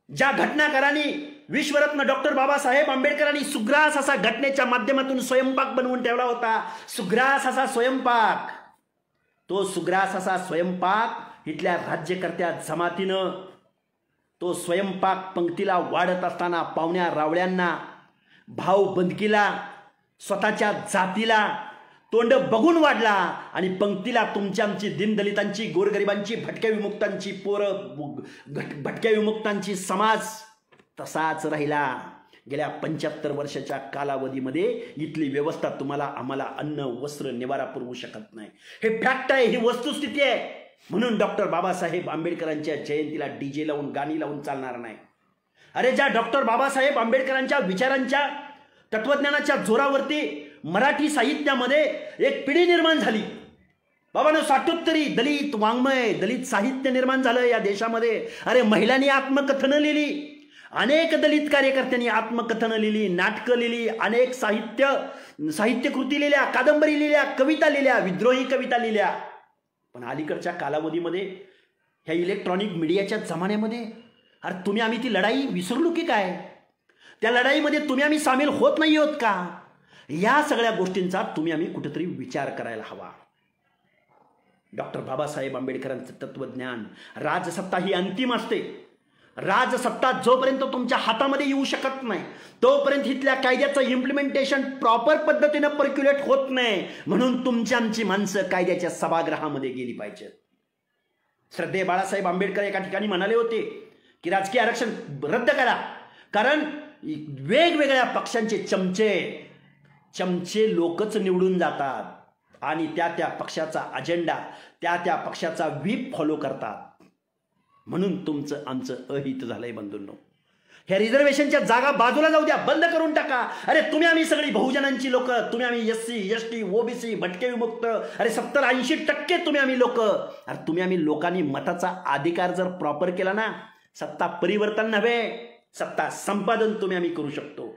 S1: ज्या घटनाकारांनी विश्वरत्न डॉक्टर बाबासाहेब आंबेडकरांनी सुग्रास असा घटनेच्या माध्यमातून स्वयंपाक बनवून ठेवला होता, सुग्रास असा स्वयंपाक, तो सुग्रास असा स्वयंपाक इथल्या राज्यकर्त्या जमातीनं तो स्वयंपाक पंक्तीला वाढत असताना पावण्या रावळ्यांना, भाव बंदकीला, स्वतःच्या जातीला तोंड बघून वाढला आणि पंक्तीला तुमच्या आमची दीनदलितांची, गोरगरिबांची, भटक्या विमुक्तांची पोरं, भटक्या विमुक्तांची समाज तसाच राहिला. गेल्या 75 वर्षाच्या कालावधीमध्ये इथली व्यवस्था तुम्हाला आम्हाला अन्न, वस्त्र, निवारा पुरवू शकत नाही. हे फॅक्ट आहे, ही वस्तुस्थिती आहे. म्हणून डॉक्टर बाबासाहेब आंबेडकरांच्या जयंतीला डीजे लावून, गाणी लावून चालणार नाही. अरे ज्या डॉक्टर बाबासाहेब आंबेडकरांच्या विचारांच्या, तत्वज्ञानाच्या जोरावरती मराठी साहित्यामध्ये एक पिढी निर्माण झाली. बाबांनो, 60 दलित वाङ्मय, दलित साहित्य निर्माण झालं या देशामध्ये. अरे महिलांनी आत्मकथनं लिहिली, अनेक दलित कार्यकर्त्यांनी आत्मकथनं लिहिली, नाटकं लिहिली, अनेक साहित्यकृती लिहिल्या, कादंबरी लिहिल्या, कविता लिहिल्या, विद्रोही कविता लिहिल्या. पण अलीकडच्या कालावधीमध्ये ह्या इलेक्ट्रॉनिक मीडियाच्या जमान्यामध्ये अरे तुम्ही आम्ही ती लढाई विसरलो की काय? त्या लढाईमध्ये तुम्ही आम्ही सामील होत नाही आहोत का? या सगळ्या गोष्टींचा तुम्ही आम्ही कुठेतरी विचार करायला हवा. डॉक्टर बाबासाहेब आंबेडकरांचं तत्वज्ञान, राजसत्ता ही अंतिम असते. राजसत्ता जोपर्यंत तुमच्या हातामध्ये येऊ शकत नाही तोपर्यंत इथल्या कायद्याचं इम्प्लिमेंटेशन प्रॉपर पद्धतीनं पर्क्युलेट होत नाही. म्हणून तुमची आमची माणसं कायद्याच्या सभागृहामध्ये गेली पाहिजेत. श्रद्धेय बाळासाहेब आंबेडकर एका ठिकाणी म्हणाले होते की राजकीय आरक्षण रद्द करा, कारण वेगवेगळ्या पक्षांचे चमचे लोकच निवडून जातात आणि त्या पक्षाचा अजेंडा त्या पक्षाचा व्हीप फॉलो करतात. म्हणून तुमचं आमचं अहित झालंय बंधूंनो. ह्या रिझर्वेशनच्या जागा बाजूला जाऊ द्या, बंद करून टाका. अरे तुम्ही आम्ही सगळी बहुजनांची लोक, तुम्ही आम्ही SC ST OBC भटके विमुक्त, अरे 70-80% तुम्ही आम्ही लोक. अरे तुम्ही आम्ही लोकांनी मताचा अधिकार जर प्रॉपर केला ना, सत्ता परिवर्तन नव्हे सत्ता संपादन तुम्ही आम्ही करू शकतो.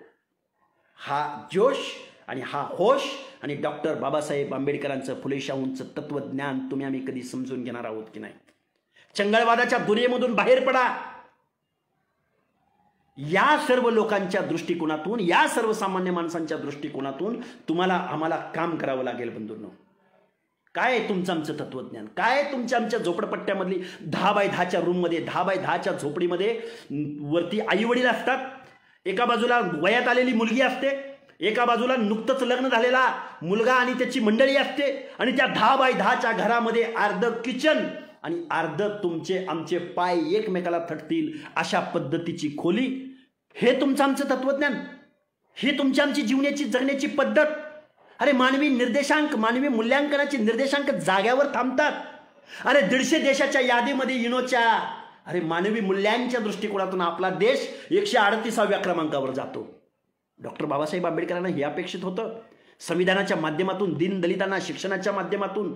S1: हा जोश आणि हा होश आणि डॉक्टर बाबासाहेब आंबेडकरांचं फुले शाहूंचं तत्वज्ञान तुम्ही आम्ही कधी समजून घेणार आहोत की नाही. चंगळवादाच्या दुनियेमधून बाहेर पडा. या सर्व लोकांच्या दृष्टिकोनातून, या सर्वसामान्य माणसांच्या दृष्टिकोनातून तुम्हाला आम्हाला काम करावं लागेल बंधूंनो. काय तुमचं आमचं तत्वज्ञान, काय तुमच्या आमच्या झोपडपट्ट्यामधली 10x10च्या रूममध्ये, 10x10च्या झोपडीमध्ये वरती आई वडील असतात, एका बाजूला वयात आलेली मुलगी असते, एका बाजूला नुकतंच लग्न झालेला मुलगा आणि त्याची मंडळी असते, आणि त्या 10x10च्या घरामध्ये अर्ध किचन आणि अर्ध तुमचे आमचे पाय एकमेकाला थटतील अशा पद्धतीची खोली. हे तुमचं आमचं तत्वज्ञान, ही तुमची आमची जीवनाची जगण्याची पद्धत. अरे मानवी निर्देशांक, मानवी मूल्यांकनाचे निर्देशांक जाग्यावर थांबतात. अरे 150 देशाच्या यादीमध्ये युनोच्या अरे मानवी मूल्यांच्या दृष्टिकोनातून आपला देश 138व्या क्रमांकावर जातो. डॉक्टर बाबासाहेब आंबेडकरांना हे अपेक्षित होतं. संविधानाच्या माध्यमातून दीनदलितांना शिक्षणाच्या माध्यमातून,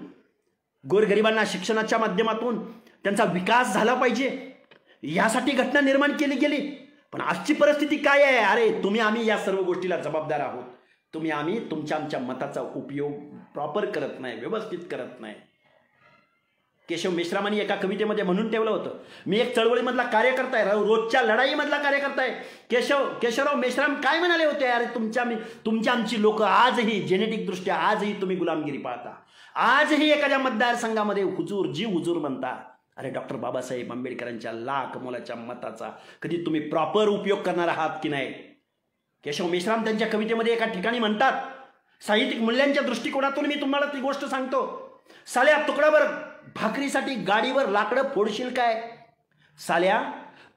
S1: गोरगरिबांना शिक्षणाच्या माध्यमातून त्यांचा विकास झाला पाहिजे, यासाठी घटना निर्माण केली गेली. पण आजची परिस्थिती काय आहे? अरे तुम्ही आम्ही या सर्व गोष्टीला जबाबदार आहोत. तुम्ही आम्ही तुमच्या आमच्या मताचा उपयोग प्रॉपर करत नाही, व्यवस्थित करत नाही. केशव मेश्रामांनी एका कवितेमध्ये म्हणून ठेवलं होतं, मी एक चळवळीमधला कार्यकर्ता आहे, रोजच्या लढाईमधला कार्यकर्ता आहे. केशवराव मेश्राम काय म्हणाले होते? अरे तुमच्या आमची लोक आजही जेनेटिक दृष्ट्या आजही तुम्ही गुलामगिरी पाहता, आजही एखाद्या मतदारसंघामध्ये हुजूर म्हणता. अरे डॉक्टर बाबासाहेब आंबेडकरांच्या लाख मोलाच्या मताचा कधी तुम्ही प्रॉपर उपयोग करणार आहात की नाही? केशव मेश्राम त्यांच्या कवितेमध्ये एका ठिकाणी म्हणतात, साहित्यिक मूल्यांच्या दृष्टिकोनातून मी तुम्हाला ती गोष्ट सांगतो. साल्या तुकडावर भाकरीसाठी गाडीवर लाकडं फोडशील काय? साल्या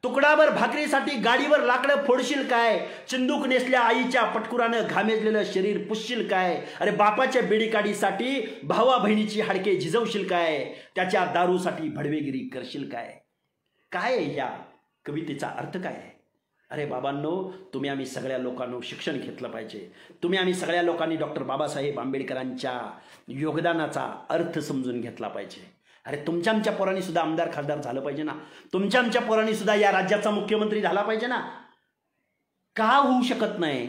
S1: तुकडावर भाकरीसाठी गाडीवर लाकडं फोडशील काय? चिंदूक नेसल्या आईच्या पटकुरानं घामेजलेलं शरीर पुसशील काय? अरे बापाच्या बेडीकाडीसाठी भावा बहिणीची हाडके झिजवशील काय? त्याच्या दारूसाठी भडवेगिरी करशील काय? काय या कवितेचा अर्थ काय आहे? अरे बाबांनो, तुम्ही आम्ही सगळ्या लोकांनी शिक्षण घेतलं पाहिजे. तुम्ही आम्ही सगळ्या लोकांनी डॉक्टर बाबासाहेब आंबेडकरांच्या योगदानाचा अर्थ समजून घेतला पाहिजे. अरे तुमच्या आमच्या पोरांनी सुद्धा आमदार खासदार झालं पाहिजे ना, तुमच्या आमच्या पोरांनी सुद्धा या राज्याचा मुख्यमंत्री झाला पाहिजे ना. का होऊ शकत नाही?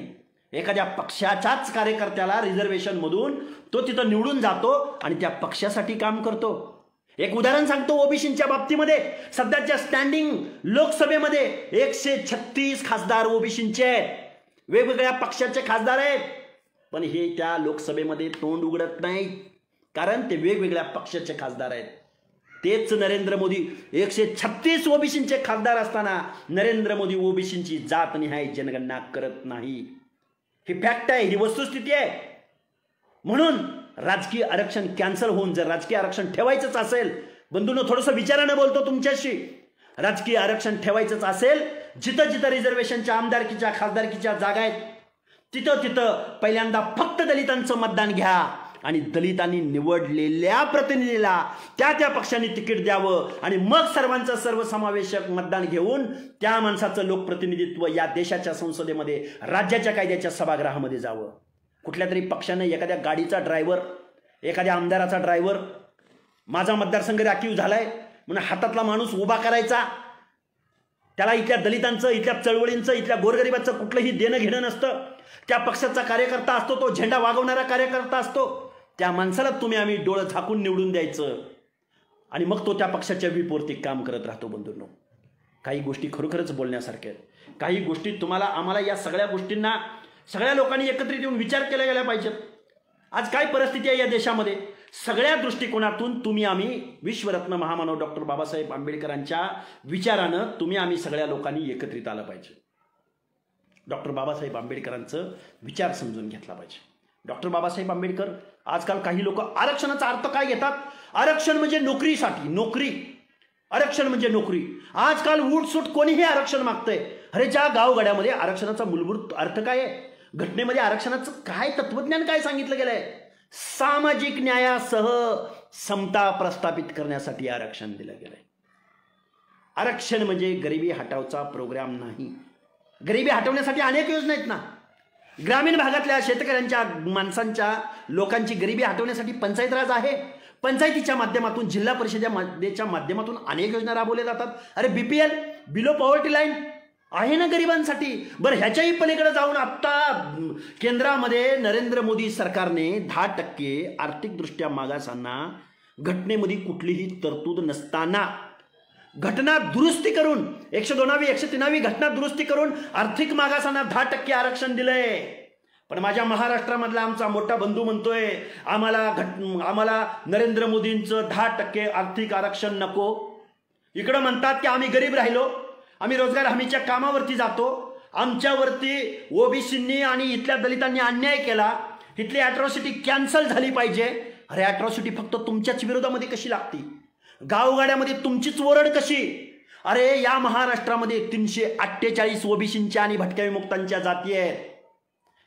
S1: एखाद्या पक्षाच्याच कार्यकर्त्याला रिझर्वेशन मधून तो तिथं निवडून जातो आणि त्या पक्षासाठी काम करतो. एक उदाहरण सांगतो, ओबीसीच्या बाबतीमध्ये सध्याच्या स्टँडिंग लोकसभेमध्ये 136 खासदार ओबीसीचे आहेत, वेगवेगळ्या पक्षाचे खासदार आहेत. पण हे त्या लोकसभेमध्ये तोंड उघडत नाहीत, कारण ते वेगवेगळ्या पक्षाचे खासदार आहेत. तेच नरेंद्र मोदी 136 ओबीसीचे खासदार असताना नरेंद्र मोदी ओबीसीची जातनिहाय जनगणना करत नाही. ही फॅक्ट आहे, ही वस्तुस्थिती आहे. म्हणून राजकीय आरक्षण कॅन्सल होऊन जर राजकीय आरक्षण ठेवायचंच असेल, बंधूंनो थोडंसं विचारानं बोलतो तुमच्याशी, राजकीय आरक्षण ठेवायचंच असेल, जिथं जिथं रिझर्वेशनच्या आमदारकीच्या खासदारकीच्या जागा आहेत तिथं पहिल्यांदा फक्त दलितांचं मतदान घ्या आणि दलितांनी निवडलेल्या प्रतिनिधीला त्या पक्षाने तिकीट द्यावं आणि मग सर्वांचं सर्वसमावेशक मतदान घेऊन त्या माणसाचं लोकप्रतिनिधित्व या देशाच्या संसदेमध्ये राज्याच्या कायद्याच्या सभागृहामध्ये जावं. कुठल्या तरी पक्षाने एखाद्या गाडीचा ड्रायव्हर, एखाद्या आमदाराचा ड्रायव्हर, माझा मतदारसंघ राखीव झालाय म्हणून हातातला माणूस उभा करायचा, त्याला इथल्या दलितांचं, इथल्या चळवळींचं, इथल्या गोरगरिबाचं कुठलंही देणं घेणं नसतं. त्या पक्षाचा कार्यकर्ता असतो, तो झेंडा वागवणारा कार्यकर्ता असतो, त्या माणसाला तुम्ही आम्ही डोळं झाकून निवडून द्यायचं आणि मग तो त्या पक्षाच्या विपोवरती काम करत राहतो. बंधूंनो, काही गोष्टी खरोखरच बोलण्यासारख्या आहेत. काही गोष्टी तुम्हाला आम्हाला या सगळ्या गोष्टींना सगळ्या लोकांनी एकत्रित येऊन विचार केला गेला पाहिजे. आज काय परिस्थिती आहे या देशामध्ये? सगळ्या दृष्टिकोनातून तुम्ही आम्ही विश्वरत्न महामानव डॉक्टर बाबासाहेब आंबेडकरांच्या विचारानं तुम्ही आम्ही सगळ्या लोकांनी एकत्रित आलं पाहिजे. डॉक्टर बाबासाहेब आंबेडकरांचं विचार समजून घेतला पाहिजे. डॉक्टर बाबासाहेब आंबेडकर, आजकाल काही लोक आरक्षणाचा अर्थ काय घेतात? आरक्षण म्हणजे नोकरीसाठी, नोकरी, आरक्षण म्हणजे नोकरी. आजकाल उठसूट कोणीही आरक्षण मागतंय. अरे ज्या गावगाड्यामध्ये आरक्षणाचा मूलभूत अर्थ काय आहे? घटनेमध्ये आरक्षणाचं काय तत्वज्ञान काय सांगितलं गेलंय? सामाजिक न्यायासह समता प्रस्थापित करण्यासाठी आरक्षण दिलं गेलंय. आरक्षण म्हणजे गरिबी हटावचा प्रोग्राम नाही. गरिबी हटवण्यासाठी अनेक योजना आहेत ना. ग्रामीण भागातल्या शेतकऱ्यांच्या, माणसांच्या, लोकांची गरिबी हटवण्यासाठी पंचायत राज आहे. पंचायतीच्या माध्यमातून, जिल्हा परिषदेच्या माध्यमातून अनेक योजना राबवल्या जातात. अरे BPL, बिलो पॉवर्टी लाईन आहे ना गरिबांसाठी. बरं, ह्याच्याही पलीकडे जाऊन आता केंद्रामध्ये नरेंद्र मोदी सरकारने 10% आर्थिकदृष्ट्या मागासांना घटनेमध्ये कुठलीही तरतूद नसताना घटना दुरुस्ती करून 102वी 103वी घटना दुरुस्ती करून आर्थिक मागासांना 10% आरक्षण दिलंय. पण माझ्या महाराष्ट्रामधला आमचा मोठा बंधू म्हणतोय आम्हाला नरेंद्र मोदींचं 10% आर्थिक आरक्षण नको. इकडं म्हणतात की आम्ही गरीब राहिलो, आम्ही रोजगार हमीच्या कामावरती जातो, आमच्यावरती ओबीसींनी आणि इथल्या दलितांनी अन्याय केला, इथली अॅट्रॉसिटी कॅन्सल झाली पाहिजे. अरे अॅट्रॉसिटी फक्त तुमच्याच विरोधामध्ये कशी लागती? गावगाड्यामध्ये तुमचीच ओरड कशी? अरे या महाराष्ट्रामध्ये 348 ओबीसींच्या आणि भटक्या विमुक्तांच्या जाती आहेत.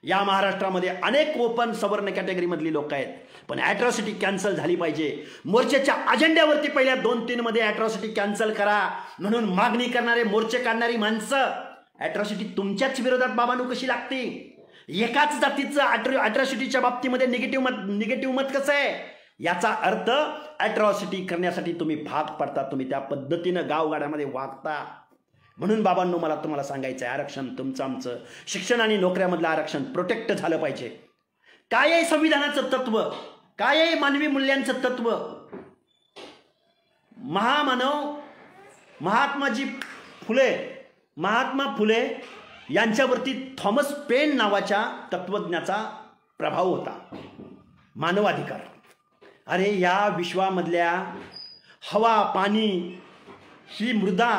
S1: या महाराष्ट्रामध्ये अनेक ओपन सवर्ण कॅटेगरीमधली लोक आहेत. पण अॅट्रॉसिटी कॅन्सल झाली पाहिजे. मोर्चाच्या अजेंड्यावरती पहिल्या 2-3 मध्ये अॅट्रॉसिटी कॅन्सल करा म्हणून मागणी करणारे, मोर्चे काढणारी माणसं, अॅट्रॉसिटी तुमच्याच विरोधात बाबांनो कशी लागते? एकाच जातीचं अॅट्रॉसिटीच्या बाबतीमध्ये निगेटिव्ह मत कसं आहे? याचा अर्थ अॅट्रॉसिटी करण्यासाठी तुम्ही भाग पडता, तुम्ही त्या पद्धतीनं गावगाड्यामध्ये वागता. म्हणून बाबांनो मला तुम्हाला सांगायचं आहे, आरक्षण तुमचं आमचं, शिक्षण आणि नोकऱ्यामधलं आरक्षण प्रोटेक्ट झालं पाहिजे. काय आहे संविधानाचं तत्व? काय आहे मानवी मूल्यांचं तत्व? महामानव महात्मा फुले यांच्यावरती थॉमस पेन नावाच्या तत्वज्ञाचा प्रभाव होता. मानवाधिकार. अरे या विश्वामधल्या हवा, पाणी, ही मृदा,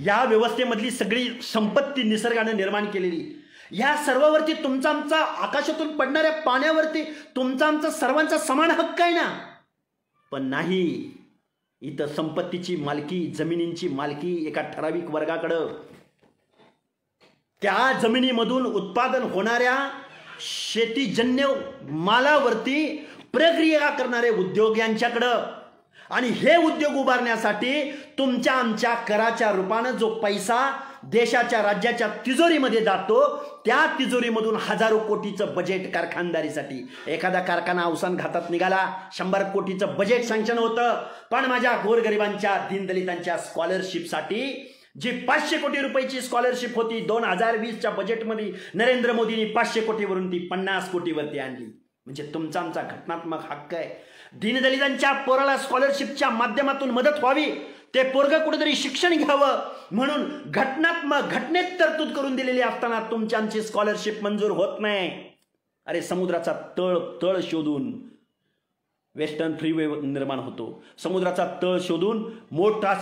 S1: या व्यवस्थेमधली सगळी संपत्ती निसर्गाने निर्माण केलेली, या सर्वावरती तुमचा आमचा, आकाशातून पडणाऱ्या पाण्यावरती तुमचा आमचा सर्वांचा समान हक्क आहे ना. पण नाही, इथं संपत्तीची मालकी, जमिनींची मालकी एका ठराविक वर्गाकडं, त्या जमिनीमधून उत्पादन होणाऱ्या शेतीजन्य मालावरती प्रक्रिया करणारे उद्योग यांच्याकडं. आणि हे उद्योग उभारण्यासाठी तुमच्या आमच्या कराच्या रूपानं जो पैसा देशाच्या, राज्याच्या तिजोरीमध्ये जातो, त्या तिजोरीमधून हजारो कोटीचं बजेट कारखानदारीसाठी. एखादा कारखाना अवसान घातात निघाला, 100 कोटीचं बजेट सँक्शन होतं. पण माझ्या गोरगरिबांच्या, दीनदलितांच्या स्कॉलरशिपसाठी जी 500 कोटी रुपयाची स्कॉलरशिप होती 2020च्या बजेटमध्ये, नरेंद्र मोदींनी 500 कोटीवरून ती 50 कोटीवरती आणली. म्हणजे तुमचा आमचा घटनात्मक हक्क आहे. दीनदलितांच्या पोराला स्कॉलरशिपच्या माध्यमातून मदत व्हावी, ते पोरग कुठेतरी शिक्षण घ्यावं म्हणून घटनेत तरतूद करून दिलेली असताना तुमच्या आमची स्कॉलरशिप मंजूर होत नाही. अरे समुद्राचा तळ शोधून वेस्टर्न फ्रीवे निर्माण होतो. समुद्राचा तळ शोधून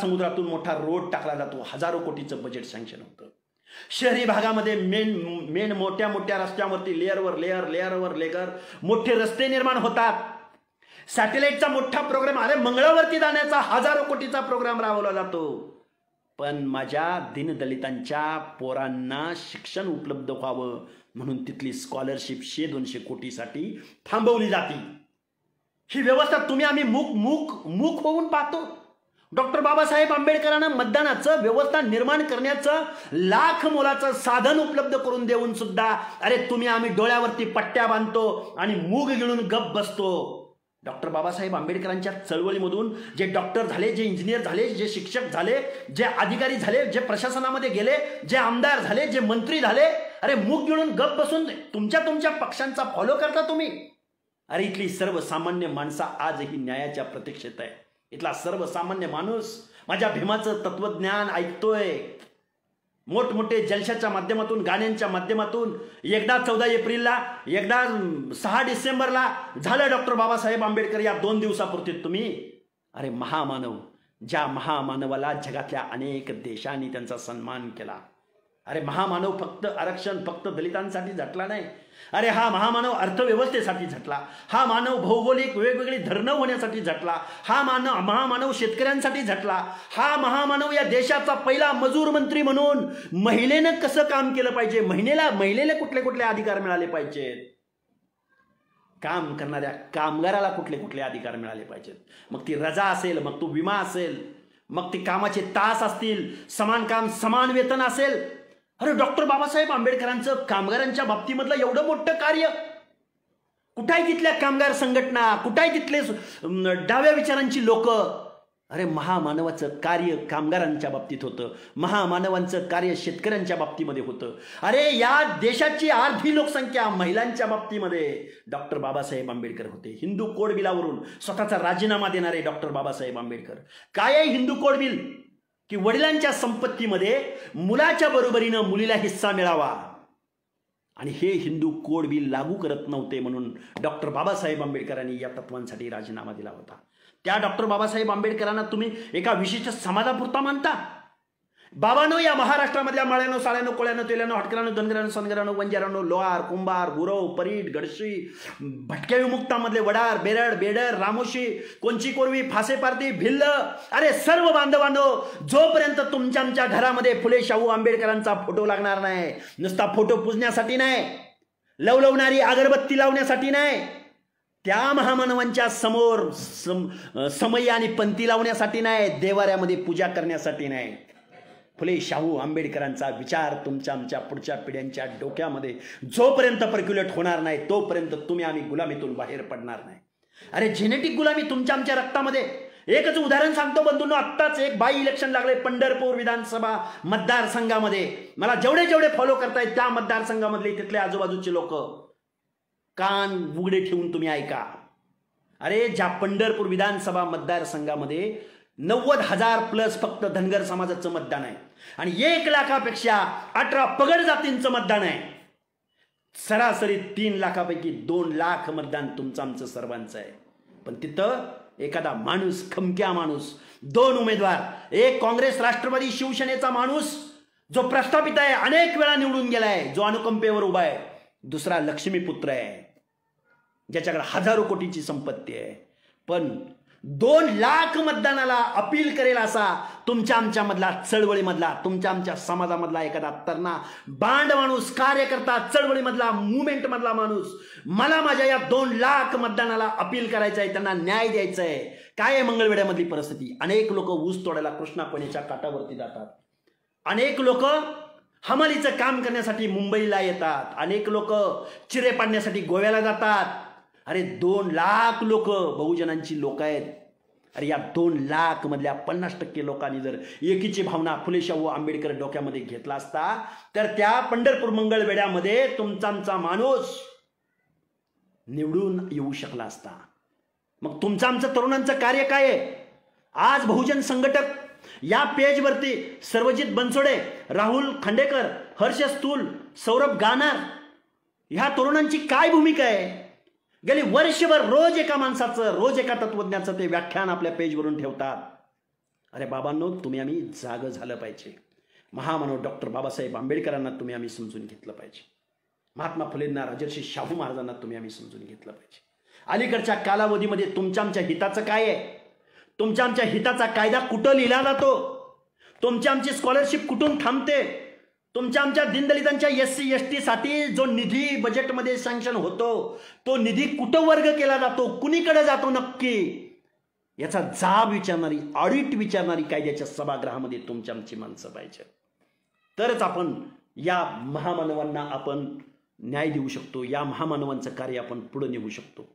S1: समुद्रातून मोठा रोड टाकला जातो. हजारो कोटीचं बजेट सँक्शन होतं. शहरी भागामध्ये मेन मोठ्या रस्त्यांवरती लेअरवर लेअर मोठे रस्ते निर्माण होतात. सॅटेलाइटचा मोठा प्रोग्राम, अरे मंगळावरती जाण्याचा हजारो कोटीचा प्रोग्राम राबवला जातो. पण माझ्या दीनदलितांच्या पोरांना शिक्षण उपलब्ध व्हावं म्हणून तिथली स्कॉलरशिप 100-200 कोटीसाठी थांबवली जाते. ही व्यवस्था तुम्ही आम्ही मूक होऊन पाहतो. डॉक्टर बाबासाहेब आंबेडकरांना मतदानाचं व्यवस्था निर्माण करण्याचं लाख मोलाचं साधन उपलब्ध करून देऊन सुद्धा अरे तुम्ही आम्ही डोळ्यावरती पट्ट्या बांधतो आणि मूग गिळून गप बसतो. डॉक्टर बाबासाहेब आंबेडकरांच्या चळवळीमधून जे डॉक्टर झाले, जे इंजिनियर झाले, जे शिक्षक झाले, जे अधिकारी झाले, जे प्रशासनामध्ये गेले, जे आमदार झाले, जे मंत्री झाले, अरे मूग गिळून गप बसून तुमच्या पक्षांचा फॉलो करता तुम्ही. अरे इथली सर्वसामान्य माणसं आजही न्यायाच्या प्रतीक्षेत आहे. इथला सर्वसामान्य माणूस माझ्या भीमाचं तत्वज्ञान ऐकतोय. मोठमोठे जलशाच्या माध्यमातून, गाण्यांच्या माध्यमातून, एकदा 14 एप्रिलला, एकदा 6 डिसेंबरला झालं डॉक्टर बाबासाहेब आंबेडकर या 2 दिवसापुरते तुम्ही. अरे महामानव, ज्या महामानवाला जगातल्या अनेक देशांनी त्यांचा सन्मान केला. अरे महामानव फक्त आरक्षण, फक्त दलितांसाठी झटला नाही. अरे हा महामानव अर्थव्यवस्थेसाठी झटला. हा मानव भौगोलिक वेगवेगळी धरणं होण्यासाठी झटला. हा महामानव शेतकऱ्यांसाठी झटला. हा महामानव या देशाचा पहिला मजूर मंत्री म्हणून महिलेनं कसं काम केलं पाहिजे, महिलेला कुठले कुठले अधिकार मिळाले पाहिजेत, काम करणाऱ्या कामगाराला कुठले कुठले अधिकार मिळाले पाहिजेत. मग ती रजा असेल, मग तो विमा असेल, मग ती कामाचे तास असतील, समान काम समान वेतन असेल. अरे डॉक्टर बाबासाहेब आंबेडकरांचं कामगारांच्या बाबतीमधलं एवढं मोठं कार्य, कुठाय तिथल्या कामगार संघटना, कुठाय तिथले डाव्या विचारांची लोक. अरे महामानवाचं कार्य कामगारांच्या बाबतीत होतं, महामानवांचं कार्य शेतकऱ्यांच्या बाबतीमध्ये होतं. अरे या देशाची अर्धी लोकसंख्या महिलांच्या बाबतीमध्ये डॉक्टर बाबासाहेब आंबेडकर होते. हिंदू कोड बिलावरून स्वतःचा राजीनामा देणारे डॉक्टर बाबासाहेब आंबेडकर. काय आहे हिंदू कोड बिल? की वडिलांच्या संपत्तीमध्ये मुलाच्या बरोबरीनं मुलीला हिस्सा मिळावा, आणि हे हिंदू कोड बिल लागू करत नव्हते म्हणून डॉक्टर बाबासाहेब आंबेडकरांनी या तत्वांसाठी राजीनामा दिला होता. त्या डॉक्टर बाबासाहेब आंबेडकरांना तुम्ही एका विशिष्ट समाजापुरता मानता. बाबांनो, या महाराष्ट्रामधल्या माळ्यानो, साळ्यानो, कोळ्यानो, तेल्यानो, हटकरानो, धनगरानो, सनगरानो, वंजारानो, लोहार, कुंभार, गुरव, परीट, गडशी, भटक्या विमुक्तामधले वडार, बेरड, बेडर, रामोशी, कोंची कोरवी, फासे पारधी, भिल्ल, अरे सर्व बांधवांनो, जोपर्यंत तुमच्या आमच्या घरामध्ये फुले शाहू आंबेडकरांचा फोटो लागणार नाही, नुसता फोटो पुजण्यासाठी नाही, लवलवणारी अगरबत्ती लावण्यासाठी नाही, त्या महामानवांच्या समोर समयी आणि पंथी लावण्यासाठी नाही, देवाऱ्यामध्ये पूजा करण्यासाठी नाही. फुले शाहू आंबेडकरांचा विचार तुमच्या आमच्या पुढच्या पिढ्यांच्या डोक्यामध्ये जोपर्यंत पर्क्युलेट होणार नाही, तोपर्यंत तुम्ही आम्ही गुलामीतून बाहेर पडणार नाही. अरे जेनेटिक गुलामी तुमच्या आमच्या रक्तामध्ये. एकच उदाहरण सांगतो बंधूंनो, आत्ताच एक बाई इलेक्शन लागले पंढरपूर विधानसभा मतदारसंघामध्ये. मला जेवढे जेवढे फॉलो करतायत त्या मतदारसंघामधले तिथले आजूबाजूचे लोक कान उघडे ठेवून तुम्ही ऐका. अरे ज्या पंढरपूर विधानसभा मतदारसंघामध्ये 90,000 प्लस फक्त धनगर समाजाचं मतदान आहे आणि 1 लाखापेक्षा 18 पगड जातींचं मतदान आहे. सरासरी 3 लाखापैकी 2 लाख मतदान तुमचं आमचं सर्वांचं आहे. पण तिथं एखादा माणूस, खमक्या माणूस, 2 उमेदवार, एक काँग्रेस राष्ट्रवादी शिवसेनेचा माणूस जो प्रस्थापित आहे, अनेक वेळा निवडून गेलाय, जो अनुकंपेवर उभा आहे, दुसरा लक्ष्मीपुत्र आहे ज्याच्याकडे हजारो कोटीची संपत्ती आहे, पण 2 लाख मतदानाला अपील करेल असा तुमच्या आमच्या मधला, चळवळीमधला, तुमच्या आमच्या समाजामधला एखादा तरणा बांड माणूस, कार्यकर्ता, चळवळीमधला, मुवमेंट मधला माणूस मला माझ्या या 2 लाख मतदानाला अपील करायचं आहे, त्यांना न्याय द्यायचा आहे. काय आहे मंगळवेढ्यामधली परिस्थिती? अनेक लोक ऊस तोडायला कृष्णा कोणीच्या काठावरती जातात, अनेक लोक हमालीचं काम करण्यासाठी मुंबईला येतात, अनेक लोक चिरे पाडण्यासाठी गोव्याला जातात. अरे 2 लाख लोक बहुजनांची लोक आहेत. अरे या 2 लाख मधल्या 50% लोकांनी जर एकीची भावना फुले शाहू आंबेडकर डोक्यामध्ये घेतला असता तर त्या पंढरपूर मंगळवेढ्यामध्ये तुमचा आमचा माणूस निवडून येऊ शकला असता. मग तुमचं आमचं तरुणांचं कार्य काय आहे? आज बहुजन संघटक या पेजवरती सर्वजित बनसोडे, राहुल खांडेकर, हर्ष स्थूल, सौरभ गानार ह्या तरुणांची काय भूमिका आहे? गेली वर्षभर रोज एका माणसाचं, रोज एका तत्वज्ञाचं ते व्याख्यान आपल्या पेजवरून ठेवतात. अरे बाबांनो, तुम्ही आम्ही जागं झालं पाहिजे. महामानव डॉक्टर बाबासाहेब आंबेडकरांना तुम्ही आम्ही समजून घेतलं पाहिजे. महात्मा फुलेंना, राजर्षी शाहू महाराजांना तुम्ही आम्ही समजून घेतलं पाहिजे. अलीकडच्या कालावधीमध्ये तुमच्या आमच्या हिताचं काय आहे? तुमच्या आमच्या हिताचा कायदा कुठं लिहिला जातो? तुमच्या आमची स्कॉलरशिप कुठून थांबते? तुमच्या आमच्या दीनदलितांच्या SC ST साठी जो निधी बजेटमध्ये सँक्शन होतो तो निधी कुठं वर्ग केला जातो, कुणीकडे जातो नक्की, याचा जाब विचारणारी, ऑडिट विचारणारी कायद्याच्या सभागृहामध्ये तुमच्या आमची माणसं पाहिजे. तरच आपण या महामानवांना आपण न्याय देऊ शकतो, या महामानवांचं कार्य आपण पुढे नेऊ शकतो.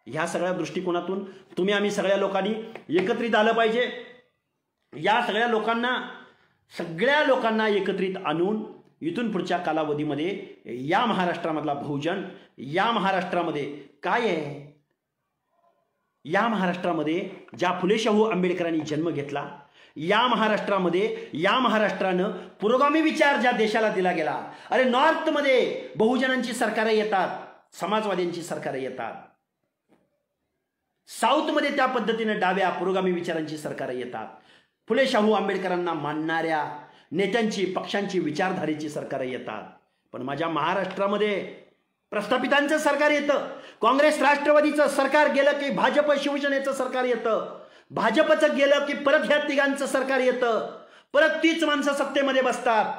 S1: ह्या सगळ्या दृष्टिकोनातून तुम्ही आम्ही सगळ्या लोकांनी एकत्रित आलं पाहिजे. या सगळ्या लोकांना एकत्रित आणून इथून पुढच्या कालावधीमध्ये या महाराष्ट्रामधला बहुजन, या महाराष्ट्रामध्ये काय आहे, या महाराष्ट्रामध्ये ज्या फुले शाहू आंबेडकरांनी जन्म घेतला, या महाराष्ट्रानं पुरोगामी विचार ज्या देशाला दिला गेला, अरे नॉर्थमध्ये बहुजनांची सरकार येतात, समाजवाद्यांची सरकार येतात, साऊथमध्ये त्या पद्धतीने डाव्या पुरोगामी विचारांची सरकार येतात, फुले शाहू आंबेडकरांना मानणाऱ्या नेत्यांची पक्षांची विचारधारेची सरकार येतात. पण माझ्या महाराष्ट्रामध्ये प्रस्थापितांचं सरकार येतं, काँग्रेस राष्ट्रवादीचं सरकार गेलं की भाजप शिवसेनेचं सरकार येतं, भाजपचं गेलं की परत ह्या तिघांचं सरकार येतं, परत तीच माणसं सत्तेमध्ये बसतात.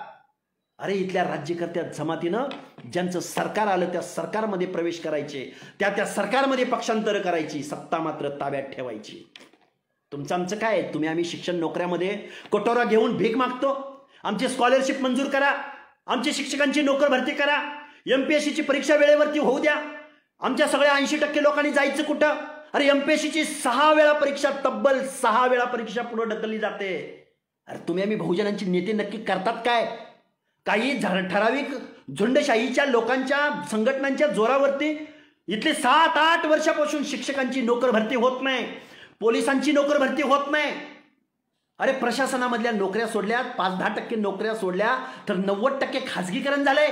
S1: अरे इथल्या राज्यकर्त्या जमातीनं ज्यांचं सरकार आलं त्या सरकारमध्ये प्रवेश करायचे, त्या सरकारमध्ये पक्षांतर करायची, सत्ता मात्र ताब्यात ठेवायची. तुमचं आमचं काय? तुम्ही आम्ही शिक्षण नोकऱ्यामध्ये कटोरा घेऊन भीक मागतो, आमची स्कॉलरशिप मंजूर करा, आमच्या शिक्षकांची नोकर भरती करा, एमपीएससीची परीक्षा वेळेवरती होऊ द्या. आमच्या सगळ्या 80% लोकांनी जायचं कुठं? अरे एमपीएससीची 6 वेळा परीक्षा, तब्बल 6 वेळा परीक्षा पुढे ढकलली जाते. अरे तुम्ही आम्ही बहुजनांची नेते नक्की करतात काय? काही ठराविक झुंडशाहीच्या लोकांच्या संघटनांच्या जोरावरती इथले 7-8 वर्षापासून शिक्षकांची नोकर भरती होत नाही, पोलिसांची नोकर भरती होत नाही. अरे प्रशासनामधल्या नोकऱ्या सोडल्या, 5-10% नोकऱ्या सोडल्या तर 90% खाजगीकरण झाले.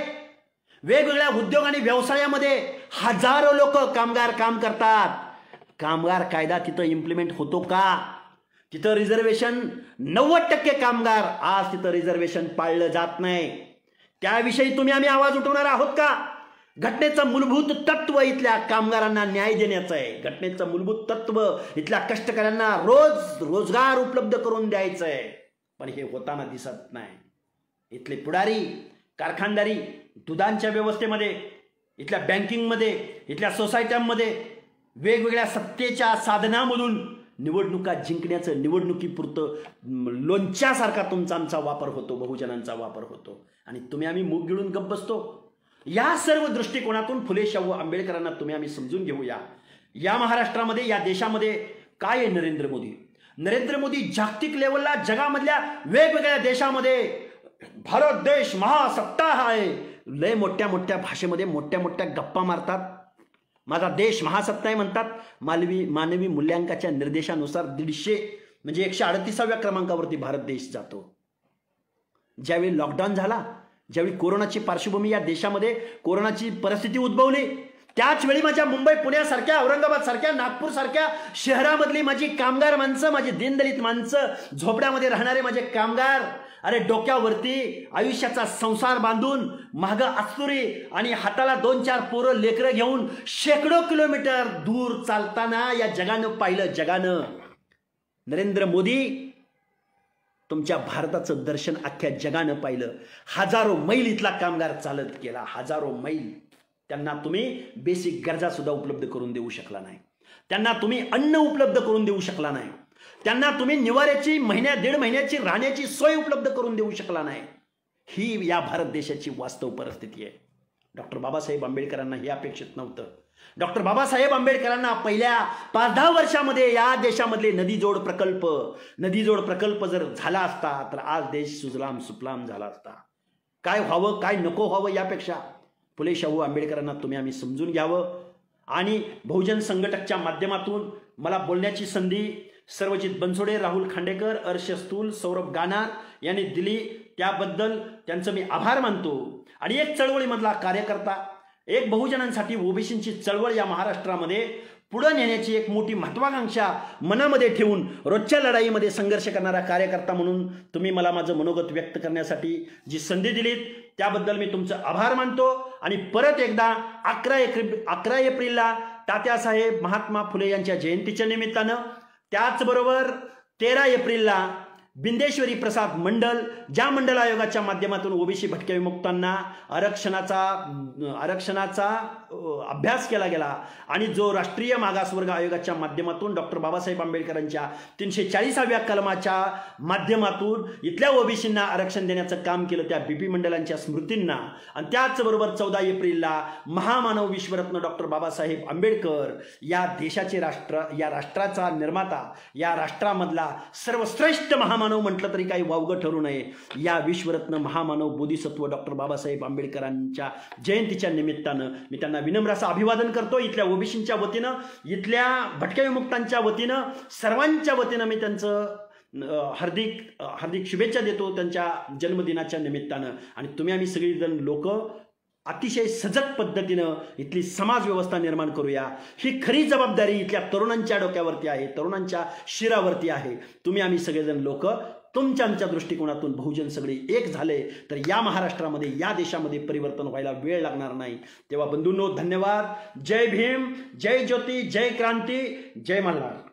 S1: वेगवेगळ्या उद्योग आणि व्यवसायामध्ये हजारो लोक कामगार काम करतात. कामगार कायदा तिथं इम्प्लिमेंट होतो का? तिथं रिझर्वेशन 90% कामगार, आज तिथं रिझर्वेशन पाळलं जात नाही. त्याविषयी तुम्ही आम्ही आवाज उठवणार आहोत का? घटनेचं मूलभूत तत्व इथल्या कामगारांना न्याय देण्याचं आहे. घटनेचं मूलभूत तत्व इथल्या कष्टकऱ्यांना रोजगार उपलब्ध करून द्यायचं आहे. पण हे होताना दिसत नाही. इथले पुढारी, कारखानदारी, दुधांच्या व्यवस्थेमध्ये, इथल्या बँकिंगमध्ये, इथल्या सोसायट्यांमध्ये वेगवेगळ्या सत्तेच्या साधनामधून निवडणुका जिंकण्याचं, निवडणुकीपुरतं लोणच्यासारखा तुमचा आमचा वापर होतो, बहुजनांचा वापर होतो, आणि तुम्ही आम्ही मूग गिळून गप्प बसतो. या सर्व दृष्टिकोनातून फुले शाहू आंबेडकरांना तुम्ही आम्ही समजून घेऊया. या महाराष्ट्रामध्ये, या देशामध्ये काय आहे? नरेंद्र मोदी जागतिक लेवलला जगामधल्या वेगवेगळ्या देशामध्ये भारत देश महासत्ता आहे, लय मोठ्या मोठ्या भाषेमध्ये मोठ्या मोठ्या गप्पा मारतात. माझा देश महासत्ता आहे म्हणतात. मानवी मूल्यांकाच्या निर्देशानुसार 150 म्हणजे 138व्या क्रमांकावरती भारत देश जातो. ज्यावेळी लॉकडाऊन झाला, ज्यावेळी कोरोनाची पार्श्वभूमी या देशामध्ये कोरोनाची परिस्थिती उद्भवली, त्याच वेळी माझ्या मुंबई, पुण्यासारख्या, औरंगाबाद सारख्या, नागपूर सारख्या शहरामधली माझी कामगार माणसं, माझी दीनदलित माणसं, झोपड्यामध्ये राहणारे माझे कामगार, अरे डोक्यावरती आयुष्याचा संसार बांधून, महाग अस्तुरी आणि हाताला 2-4 पोरं लेकरं घेऊन शेकडो किलोमीटर दूर चालताना या जगानं पाहिलं. जगानं नरेंद्र मोदी तुमच्या भारताचं दर्शन अख्ख्या जगानं पाहिलं. हजारो मैल इथला कामगार चालत गेला, हजारो मैल. त्यांना तुम्ही बेसिक गरजा सुद्धा उपलब्ध करून देऊ शकला नाही. त्यांना तुम्ही अन्न उपलब्ध करून देऊ शकला नाही. त्यांना तुम्ही निवाऱ्याची 1.5 महिन्याची राहण्याची सोय उपलब्ध करून देऊ शकला नाही. ही या भारत देशाची वास्तव परिस्थिती आहे. डॉक्टर बाबासाहेब आंबेडकरांना हे अपेक्षित नव्हतं. डॉक्टर बाबासाहेब आंबेडकरांना पहिल्या 5-10 वर्षामध्ये या देशामधले नदीजोड प्रकल्प जर झाला असता तर आज देश सुजलाम सुफलाम झाला असता. काय व्हावं, काय नको व्हावं, यापेक्षा फुले शाहू आंबेडकरांना तुम्ही आम्ही समजून घ्यावं. आणि बहुजन संघटकच्या माध्यमातून मला बोलण्याची संधी सर्वजित बनसोडे, राहुल खांडेकर, अर्श स्थूल, सौरभ गानार यांनी दिली. त्याबद्दल त्यांचं मी आभार मानतो. आणि एक चळवळीमधला कार्यकर्ता, एक बहुजनांसाठी ओबीसींची चळवळ या महाराष्ट्रामध्ये पुढे नेण्याची एक मोठी महत्वाकांक्षा मनामध्ये ठेवून रोजच्या लढाईमध्ये संघर्ष करणारा कार्यकर्ता म्हणून तुम्ही मला माझं मनोगत व्यक्त करण्यासाठी जी संधी दिलीत त्याबद्दल मी तुमचं आभार मानतो. आणि परत एकदा 11 एप्रिलला तात्यासाहेब महात्मा फुले यांच्या जयंतीच्या निमित्तानं, त्याचबरोबर 13 एप्रिलला बिंदेश्वरी प्रसाद मंडल, ज्या मंडल आयोगाच्या माध्यमातून ओबीसी भटक्या विमुक्तांना आरक्षणाचा अभ्यास केला गेला आणि जो राष्ट्रीय मागासवर्ग आयोगाच्या माध्यमातून डॉक्टर बाबासाहेब आंबेडकरांच्या 340व्या कलमाच्या माध्यमातून इथल्या ओबीसींना आरक्षण देण्याचं काम केलं, त्या बीपी मंडलांच्या स्मृतींना. आणि त्याचबरोबर 14 एप्रिलला महामानव विश्वरत्न डॉक्टर बाबासाहेब आंबेडकर, या देशाचे या राष्ट्राचा निर्माता, या राष्ट्रामधला सर्वश्रेष्ठ महामानव म्हटलं तरी काही वावगं ठरू नये, या विश्वरत्न महामानव बोधिसत्व डॉक्टर बाबासाहेब आंबेडकरांच्या जयंतीच्या निमित्तानं मी त्यांना विनम्र असं अभिवादन करतो. इथल्या ओबीसींच्या वतीनं, इथल्या भटक्या विमुक्तांच्या वतीनं, सर्वांच्या वतीनं मी त्यांचं हार्दिक शुभेच्छा देतो त्यांच्या जन्मदिनाच्या निमित्तानं. आणि तुम्ही आम्ही सगळेजण लोक अतिशय सजग पद्धतीनं इथली समाज व्यवस्था निर्माण करूया. ही खरी जबाबदारी इथल्या तरुणांच्या डोक्यावरती आहे, तरुणांच्या शिरावरती आहे. तुम्ही आम्ही सगळेजण लोक तुमच्या आमच्या दृष्टिकोनातून बहुजन सगळे एक झाले तर या महाराष्ट्रामध्ये, या देशामध्ये परिवर्तन व्हायला वेळ लागणार नाही. तेव्हा बंधूंनो, धन्यवाद. जय भीम, जय ज्योती, जय क्रांती, जय मल्हार.